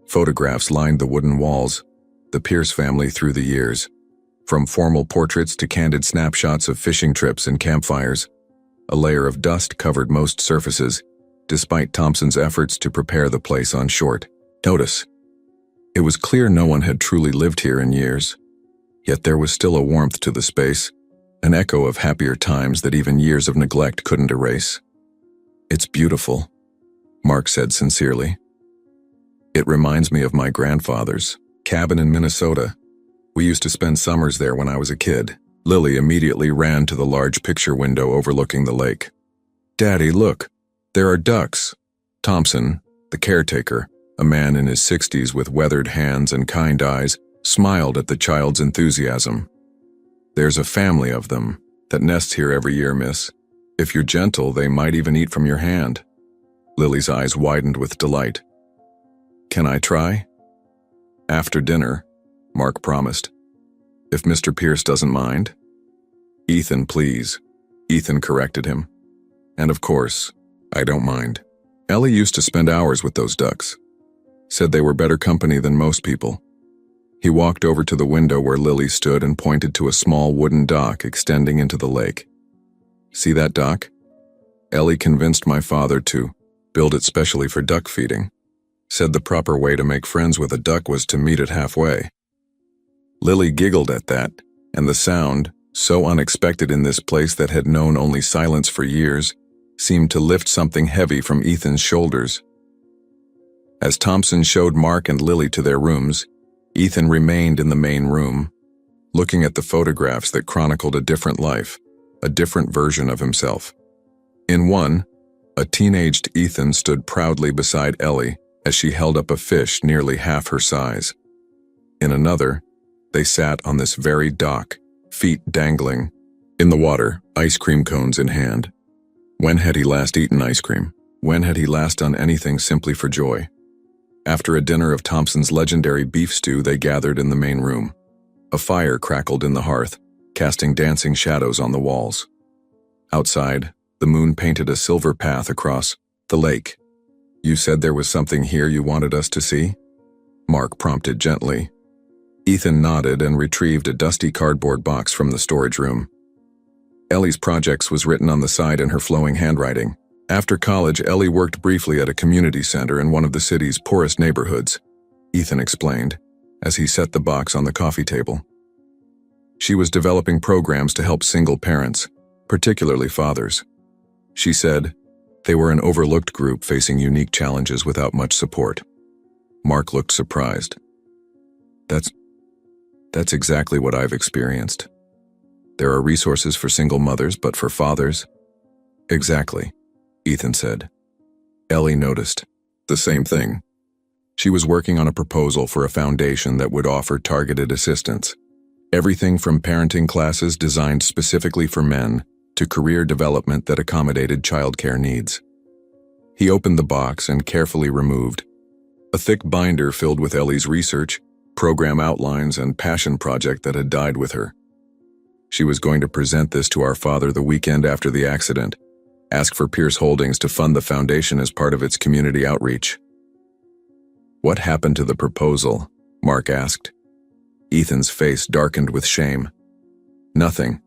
Photographs lined the wooden walls, the Pierce family through the years. From formal portraits to candid snapshots of fishing trips and campfires, a layer of dust covered most surfaces, despite Thompson's efforts to prepare the place on short notice. It was clear no one had truly lived here in years, yet there was still a warmth to the space, an echo of happier times that even years of neglect couldn't erase. "It's beautiful," Mark said sincerely. "It reminds me of my grandfather's cabin in Minnesota. We used to spend summers there when I was a kid." Lily immediately ran to the large picture window overlooking the lake. "Daddy, look, there are ducks." Thompson, the caretaker, a man in his 60s with weathered hands and kind eyes, smiled at the child's enthusiasm. "There's a family of them that nests here every year, miss. If you're gentle, they might even eat from your hand." Lily's eyes widened with delight. "Can I try?" "After dinner," Mark promised. "If Mr. Pierce doesn't mind." "Ethan, please," Ethan corrected him. "And of course, I don't mind." Ellie used to spend hours with those ducks. Said they were better company than most people. He walked over to the window where Lily stood and pointed to a small wooden dock extending into the lake. See that dock? Ellie convinced my father to build it specially for duck feeding. Said the proper way to make friends with a duck was to meet it halfway. Lily giggled at that, and the sound, so unexpected in this place that had known only silence for years, seemed to lift something heavy from Ethan's shoulders. As Thompson showed Mark and Lily to their rooms, Ethan remained in the main room, looking at the photographs that chronicled a different life, a different version of himself. In one, a teenaged Ethan stood proudly beside Ellie as she held up a fish nearly half her size. In another, they sat on this very dock, feet dangling, in the water, ice cream cones in hand. When had he last eaten ice cream? When had he last done anything simply for joy? After a dinner of Thompson's legendary beef stew, they gathered in the main room. A fire crackled in the hearth, casting dancing shadows on the walls. Outside, the moon painted a silver path across the lake. You said there was something here you wanted us to see? Mark prompted gently. Ethan nodded and retrieved a dusty cardboard box from the storage room. Ellie's projects was written on the side in her flowing handwriting. After college, Ellie worked briefly at a community center in one of the city's poorest neighborhoods, Ethan explained, as he set the box on the coffee table. She was developing programs to help single parents, particularly fathers. She said, they were an overlooked group facing unique challenges without much support. Mark looked surprised. That's exactly what I've experienced. There are resources for single mothers, but for fathers? Exactly, Ethan said. Ellie noticed the same thing. She was working on a proposal for a foundation that would offer targeted assistance. Everything from parenting classes designed specifically for men to career development that accommodated childcare needs. He opened the box and carefully removed a thick binder filled with Ellie's research, program outlines, and passion project that had died with her. She was going to present this to our father the weekend after the accident, ask for Pierce Holdings to fund the foundation as part of its community outreach. What happened to the proposal? Mark asked. Ethan's face darkened with shame. Nothing.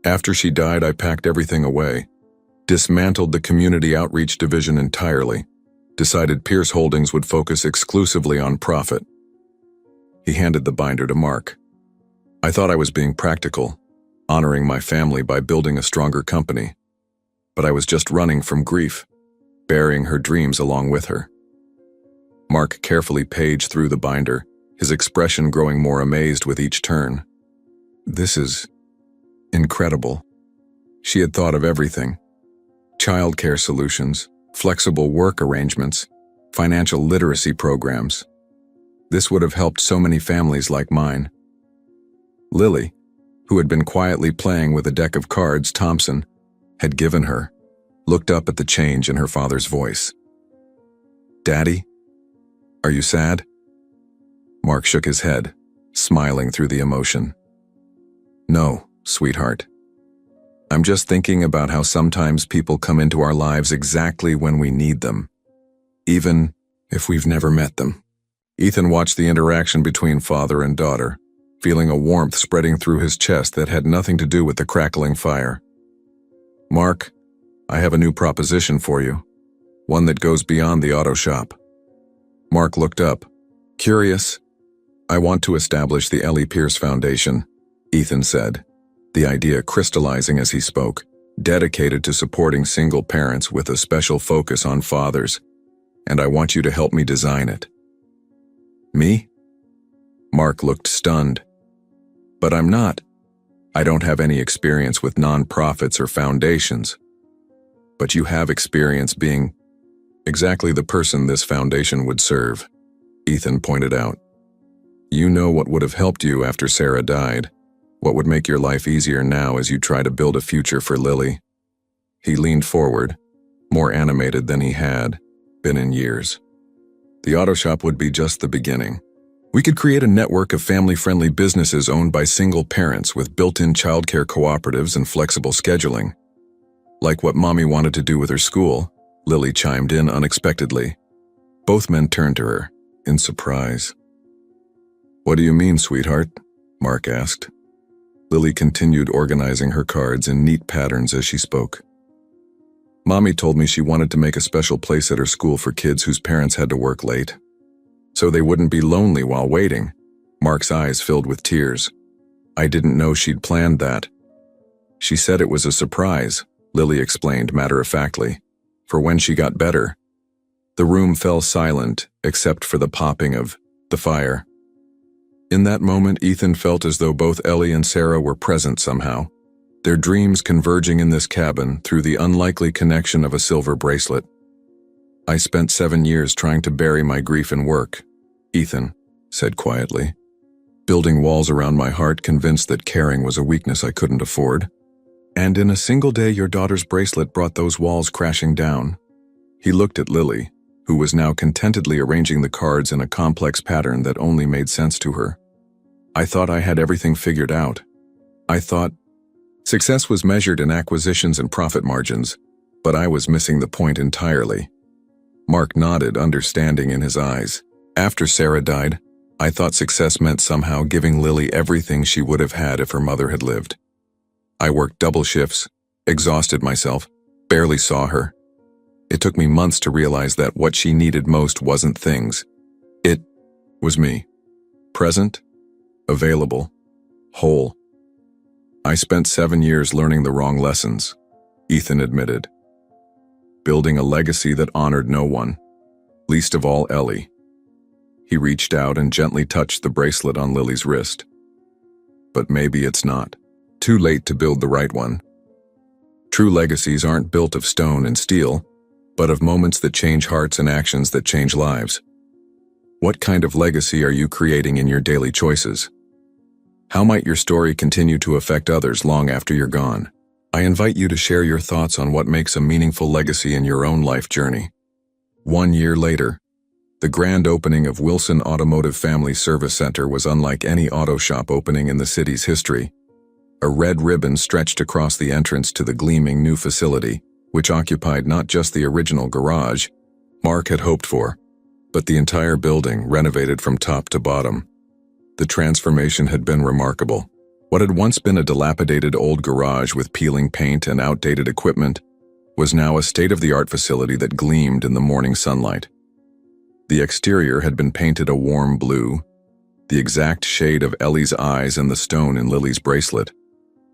After she died, I packed everything away, dismantled the community outreach division entirely, decided Pierce Holdings would focus exclusively on profit. He handed the binder to Mark. I thought I was being practical, honoring my family by building a stronger company. But I was just running from grief, burying her dreams along with her. Mark carefully paged through the binder, his expression growing more amazed with each turn. This is incredible. She had thought of everything. Childcare solutions, flexible work arrangements, financial literacy programs. This would have helped so many families like mine. Lily, who had been quietly playing with a deck of cards Thompson had given her, looked up at the change in her father's voice. Daddy, are you sad? Mark shook his head, smiling through the emotion. No, sweetheart. I'm just thinking about how sometimes people come into our lives exactly when we need them, even if we've never met them. Ethan watched the interaction between father and daughter, feeling a warmth spreading through his chest that had nothing to do with the crackling fire. Mark, I have a new proposition for you, one that goes beyond the auto shop. Mark looked up, curious. I want to establish the Ellie Pierce Foundation, Ethan said, the idea crystallizing as he spoke, dedicated to supporting single parents with a special focus on fathers, and I want you to help me design it. Me? Mark looked stunned. But I'm not. I don't have any experience with nonprofits or foundations. But you have experience being exactly the person this foundation would serve, Ethan pointed out. You know what would have helped you after Sarah died, what would make your life easier now as you try to build a future for Lily. He leaned forward, more animated than he had been in years. The auto shop would be just the beginning. We could create a network of family-friendly businesses owned by single parents with built-in childcare cooperatives and flexible scheduling. Like what Mommy wanted to do with her school, Lily chimed in unexpectedly. Both men turned to her, in surprise. "What do you mean, sweetheart?" Mark asked. Lily continued organizing her cards in neat patterns as she spoke. "Mommy told me she wanted to make a special place at her school for kids whose parents had to work late, so they wouldn't be lonely while waiting." Mark's eyes filled with tears. "I didn't know she'd planned that." "She said it was a surprise," Lily explained matter-of-factly, "for when she got better." The room fell silent, except for the popping of the fire. In that moment, Ethan felt as though both Ellie and Sarah were present somehow, their dreams converging in this cabin through the unlikely connection of a silver bracelet. "I spent 7 years trying to bury my grief in work," Ethan said quietly, "building walls around my heart, convinced that caring was a weakness I couldn't afford. And in a single day, your daughter's bracelet brought those walls crashing down." He looked at Lily, who was now contentedly arranging the cards in a complex pattern that only made sense to her. "I thought I had everything figured out. I thought success was measured in acquisitions and profit margins, but I was missing the point entirely." Mark nodded, understanding in his eyes. "After Sarah died, I thought success meant somehow giving Lily everything she would have had if her mother had lived. I worked double shifts, exhausted myself, barely saw her. It took me months to realize that what she needed most wasn't things. It was me. Present, available, whole. I spent 7 years learning the wrong lessons," Ethan admitted. "Building a legacy that honored no one, least of all Ellie." He reached out and gently touched the bracelet on Lily's wrist. "But maybe it's not too late to build the right one. True legacies aren't built of stone and steel, but of moments that change hearts and actions that change lives. What kind of legacy are you creating in your daily choices? How might your story continue to affect others long after you're gone?" I invite you to share your thoughts on what makes a meaningful legacy in your own life journey. 1 year later, the grand opening of Wilson Automotive Family Service Center was unlike any auto shop opening in the city's history. A red ribbon stretched across the entrance to the gleaming new facility, which occupied not just the original garage Mark had hoped for, but the entire building, renovated from top to bottom. The transformation had been remarkable. What had once been a dilapidated old garage with peeling paint and outdated equipment was now a state-of-the-art facility that gleamed in the morning sunlight. The exterior had been painted a warm blue, the exact shade of Ellie's eyes and the stone in Lily's bracelet,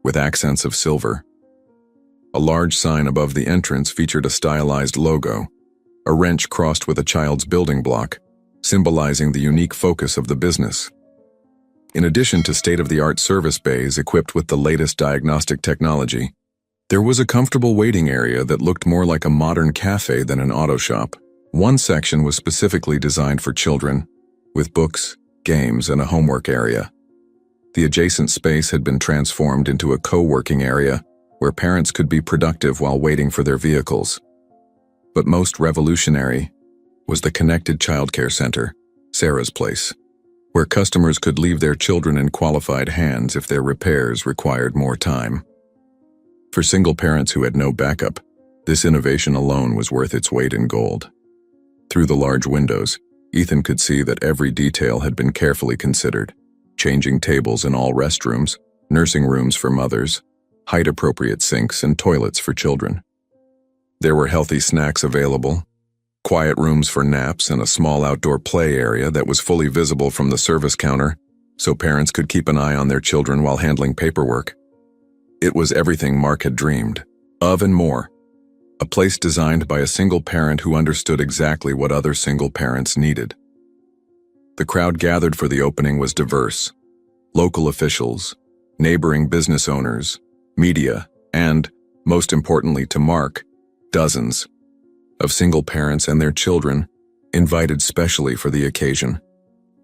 with accents of silver. A large sign above the entrance featured a stylized logo, a wrench crossed with a child's building block, symbolizing the unique focus of the business. In addition to state-of-the-art service bays equipped with the latest diagnostic technology, there was a comfortable waiting area that looked more like a modern cafe than an auto shop. One section was specifically designed for children, with books, games, and a homework area. The adjacent space had been transformed into a co-working area where parents could be productive while waiting for their vehicles. But most revolutionary was the connected childcare center, Sarah's Place, where customers could leave their children in qualified hands if their repairs required more time. For single parents who had no backup, this innovation alone was worth its weight in gold. Through the large windows, Ethan could see that every detail had been carefully considered. Changing tables in all restrooms, nursing rooms for mothers, height-appropriate sinks and toilets for children. There were healthy snacks available, quiet rooms for naps, and a small outdoor play area that was fully visible from the service counter, so parents could keep an eye on their children while handling paperwork. It was everything Mark had dreamed of and more. A place designed by a single parent who understood exactly what other single parents needed. The crowd gathered for the opening was diverse. Local officials, neighboring business owners, media, and, most importantly to Mark, dozens of single parents and their children, invited specially for the occasion.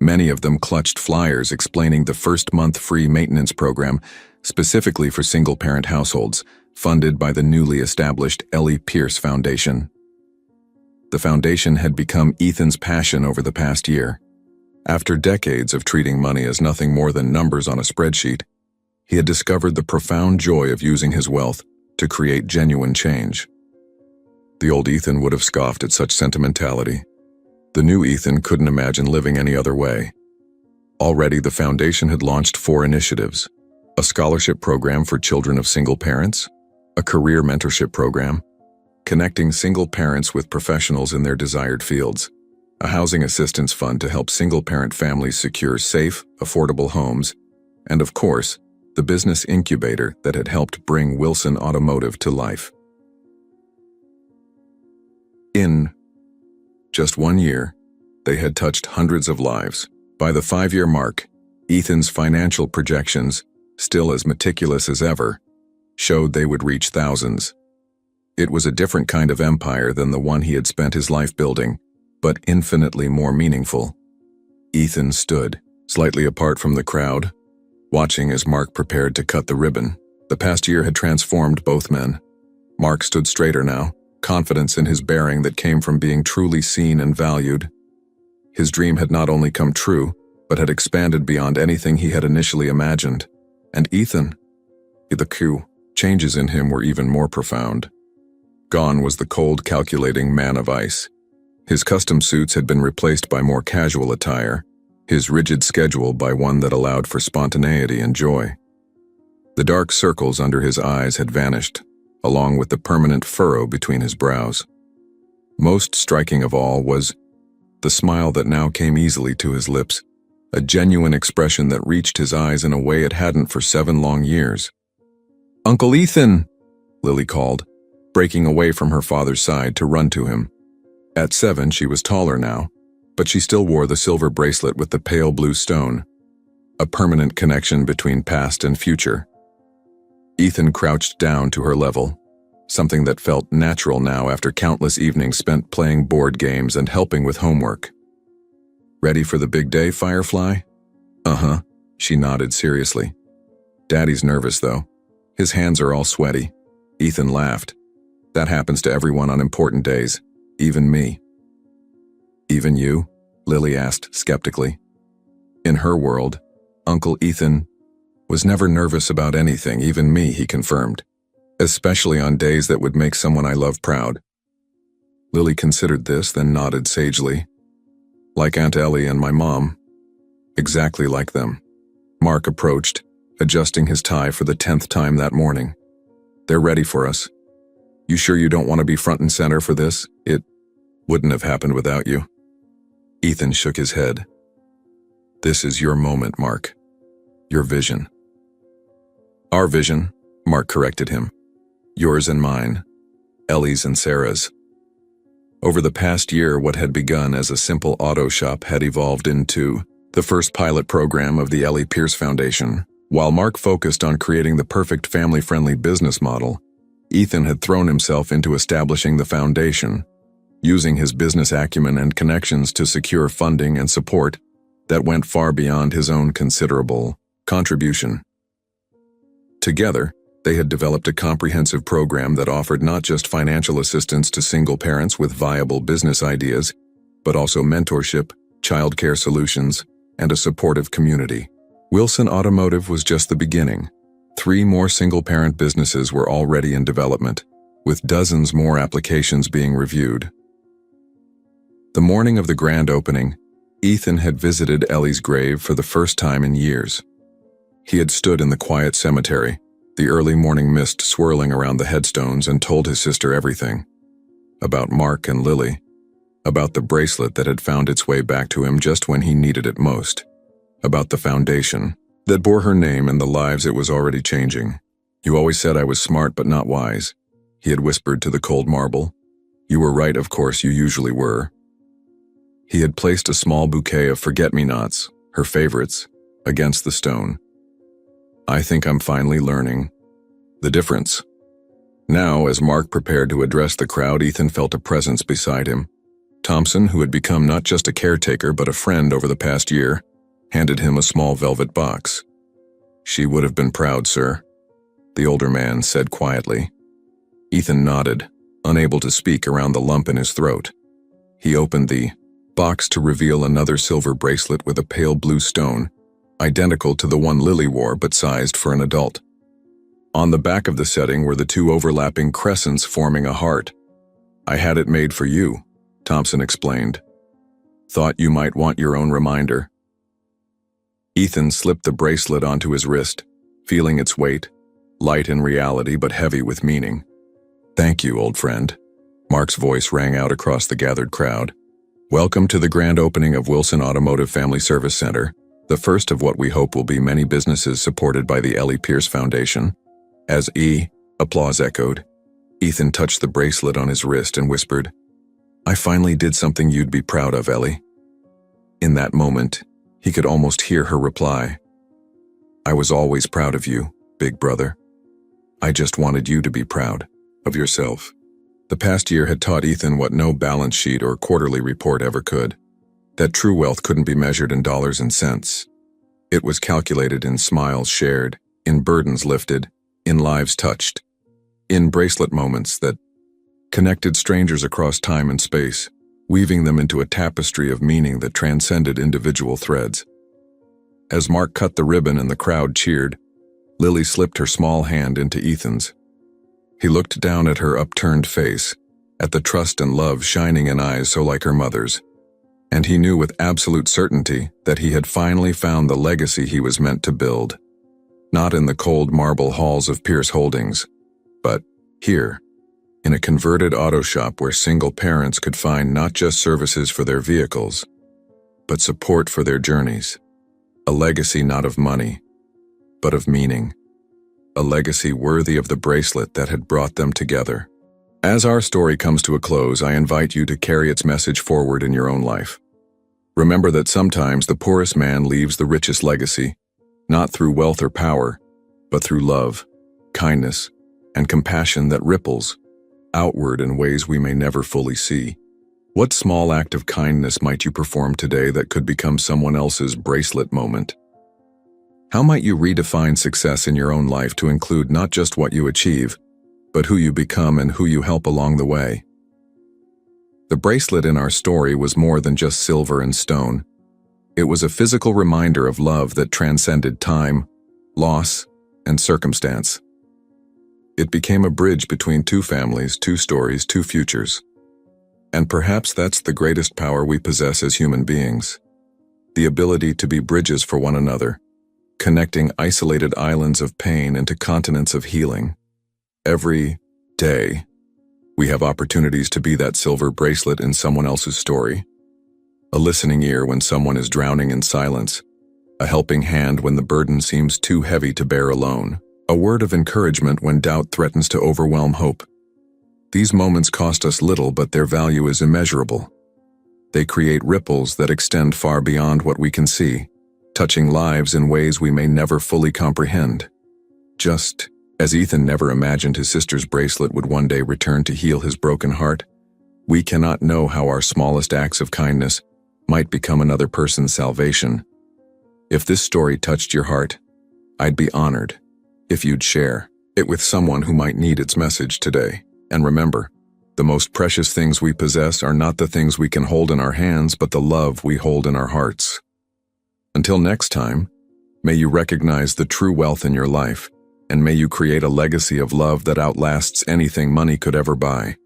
Many of them clutched flyers explaining the first month free maintenance program specifically for single-parent households, funded by the newly established Ellie Pierce Foundation. The foundation had become Ethan's passion over the past year. After decades of treating money as nothing more than numbers on a spreadsheet, he had discovered the profound joy of using his wealth to create genuine change. The old Ethan would have scoffed at such sentimentality. The new Ethan couldn't imagine living any other way. Already, the foundation had launched 4 initiatives: a scholarship program for children of single parents, a career mentorship program, connecting single parents with professionals in their desired fields, a housing assistance fund to help single-parent families secure safe, affordable homes, and of course, the business incubator that had helped bring Wilson Automotive to life. In just 1 year, they had touched hundreds of lives. By the 5-year mark, Ethan's financial projections, still as meticulous as ever, showed they would reach thousands. It was a different kind of empire than the one he had spent his life building, but infinitely more meaningful. Ethan stood, slightly apart from the crowd, watching as Mark prepared to cut the ribbon. The past year had transformed both men. Mark stood straighter now, confidence in his bearing that came from being truly seen and valued. His dream had not only come true, but had expanded beyond anything he had initially imagined. And Ethan, the changes in him were even more profound. Gone was the cold, calculating man of ice. His custom suits had been replaced by more casual attire, his rigid schedule by one that allowed for spontaneity and joy. The dark circles under his eyes had vanished, along with the permanent furrow between his brows. Most striking of all was the smile that now came easily to his lips, a genuine expression that reached his eyes in a way it hadn't for 7 long years. "Uncle Ethan!" Lily called, breaking away from her father's side to run to him. At 7, she was taller now, but she still wore the silver bracelet with the pale blue stone, a permanent connection between past and future. Ethan crouched down to her level, something that felt natural now after countless evenings spent playing board games and helping with homework. "Ready for the big day, Firefly?" "Uh-huh," she nodded seriously. "Daddy's nervous, though. His hands are all sweaty." Ethan laughed. "That happens to everyone on important days, even me." "Even you?" Lily asked skeptically. In her world, Uncle Ethan was never nervous about anything, even me, he confirmed. "Especially on days that would make someone I love proud." Lily considered this, then nodded sagely. "Like Aunt Ellie and my mom. Exactly like them." Mark approached, adjusting his tie for the 10th time that morning. "They're ready for us. You sure you don't want to be front and center for this? It wouldn't have happened without you." Ethan shook his head. "This is your moment, Mark. Your vision." "Our vision," Mark corrected him. "Yours and mine. Ellie's and Sarah's." Over the past year, what had begun as a simple auto shop had evolved into the first pilot program of the Ellie Pierce Foundation. While Mark focused on creating the perfect family-friendly business model, Ethan had thrown himself into establishing the foundation, using his business acumen and connections to secure funding and support that went far beyond his own considerable contribution. Together, they had developed a comprehensive program that offered not just financial assistance to single parents with viable business ideas, but also mentorship, childcare solutions, and a supportive community. Wilson Automotive was just the beginning. 3 more single-parent businesses were already in development, with dozens more applications being reviewed. The morning of the grand opening, Ethan had visited Ellie's grave for the first time in years. He had stood in the quiet cemetery, the early morning mist swirling around the headstones, and told his sister everything. About Mark and Lily. About the bracelet that had found its way back to him just when he needed it most. About the foundation that bore her name and the lives it was already changing. "You always said I was smart but not wise," he had whispered to the cold marble. "You were right, of course, you usually were." He had placed a small bouquet of forget-me-nots, her favorites, against the stone. "I think I'm finally learning the difference." Now, as Mark prepared to address the crowd, Ethan felt a presence beside him. Thompson, who had become not just a caretaker but a friend over the past year, handed him a small velvet box. "She would have been proud, sir," the older man said quietly. Ethan nodded, unable to speak around the lump in his throat. He opened the box to reveal another silver bracelet with a pale blue stone, identical to the one Lily wore but sized for an adult. On the back of the setting were the 2 overlapping crescents forming a heart. "I had it made for you," Thompson explained. "Thought you might want your own reminder." Ethan slipped the bracelet onto his wrist, feeling its weight, light in reality but heavy with meaning. "Thank you, old friend." Mark's voice rang out across the gathered crowd. "Welcome to the grand opening of Wilson Automotive Family Service Center, the first of what we hope will be many businesses supported by the Ellie Pierce Foundation." As applause echoed, Ethan touched the bracelet on his wrist and whispered, "I finally did something you'd be proud of, Ellie." In that moment, he could almost hear her reply, "I was always proud of you, big brother. I just wanted you to be proud of yourself." The past year had taught Ethan what no balance sheet or quarterly report ever could, that true wealth couldn't be measured in dollars and cents. It was calculated in smiles shared, in burdens lifted, in lives touched, in bracelet moments that connected strangers across time and space, weaving them into a tapestry of meaning that transcended individual threads. As Mark cut the ribbon and the crowd cheered, Lily slipped her small hand into Ethan's. He looked down at her upturned face, at the trust and love shining in eyes so like her mother's, and he knew with absolute certainty that he had finally found the legacy he was meant to build. Not in the cold marble halls of Pierce Holdings, but here, in a converted auto shop where single parents could find not just services for their vehicles, but support for their journeys. A legacy not of money, but of meaning. A legacy worthy of the bracelet that had brought them together. As our story comes to a close, I invite you to carry its message forward in your own life. Remember that sometimes the poorest man leaves the richest legacy, not through wealth or power, but through love, kindness, and compassion that ripples outward in ways we may never fully see. What small act of kindness might you perform today that could become someone else's bracelet moment? How might you redefine success in your own life to include not just what you achieve, but who you become and who you help along the way? The bracelet in our story was more than just silver and stone. It was a physical reminder of love that transcended time, loss, and circumstance. It became a bridge between two families, two stories, two futures. And perhaps that's the greatest power we possess as human beings. The ability to be bridges for one another, connecting isolated islands of pain into continents of healing. Every day, we have opportunities to be that silver bracelet in someone else's story. A listening ear when someone is drowning in silence. A helping hand when the burden seems too heavy to bear alone. A word of encouragement when doubt threatens to overwhelm hope. These moments cost us little, but their value is immeasurable. They create ripples that extend far beyond what we can see, touching lives in ways we may never fully comprehend. Just as Ethan never imagined his sister's bracelet would one day return to heal his broken heart, we cannot know how our smallest acts of kindness might become another person's salvation. If this story touched your heart, I'd be honored if you'd share it with someone who might need its message today. And remember, the most precious things we possess are not the things we can hold in our hands, but the love we hold in our hearts. Until next time, may you recognize the true wealth in your life, and may you create a legacy of love that outlasts anything money could ever buy.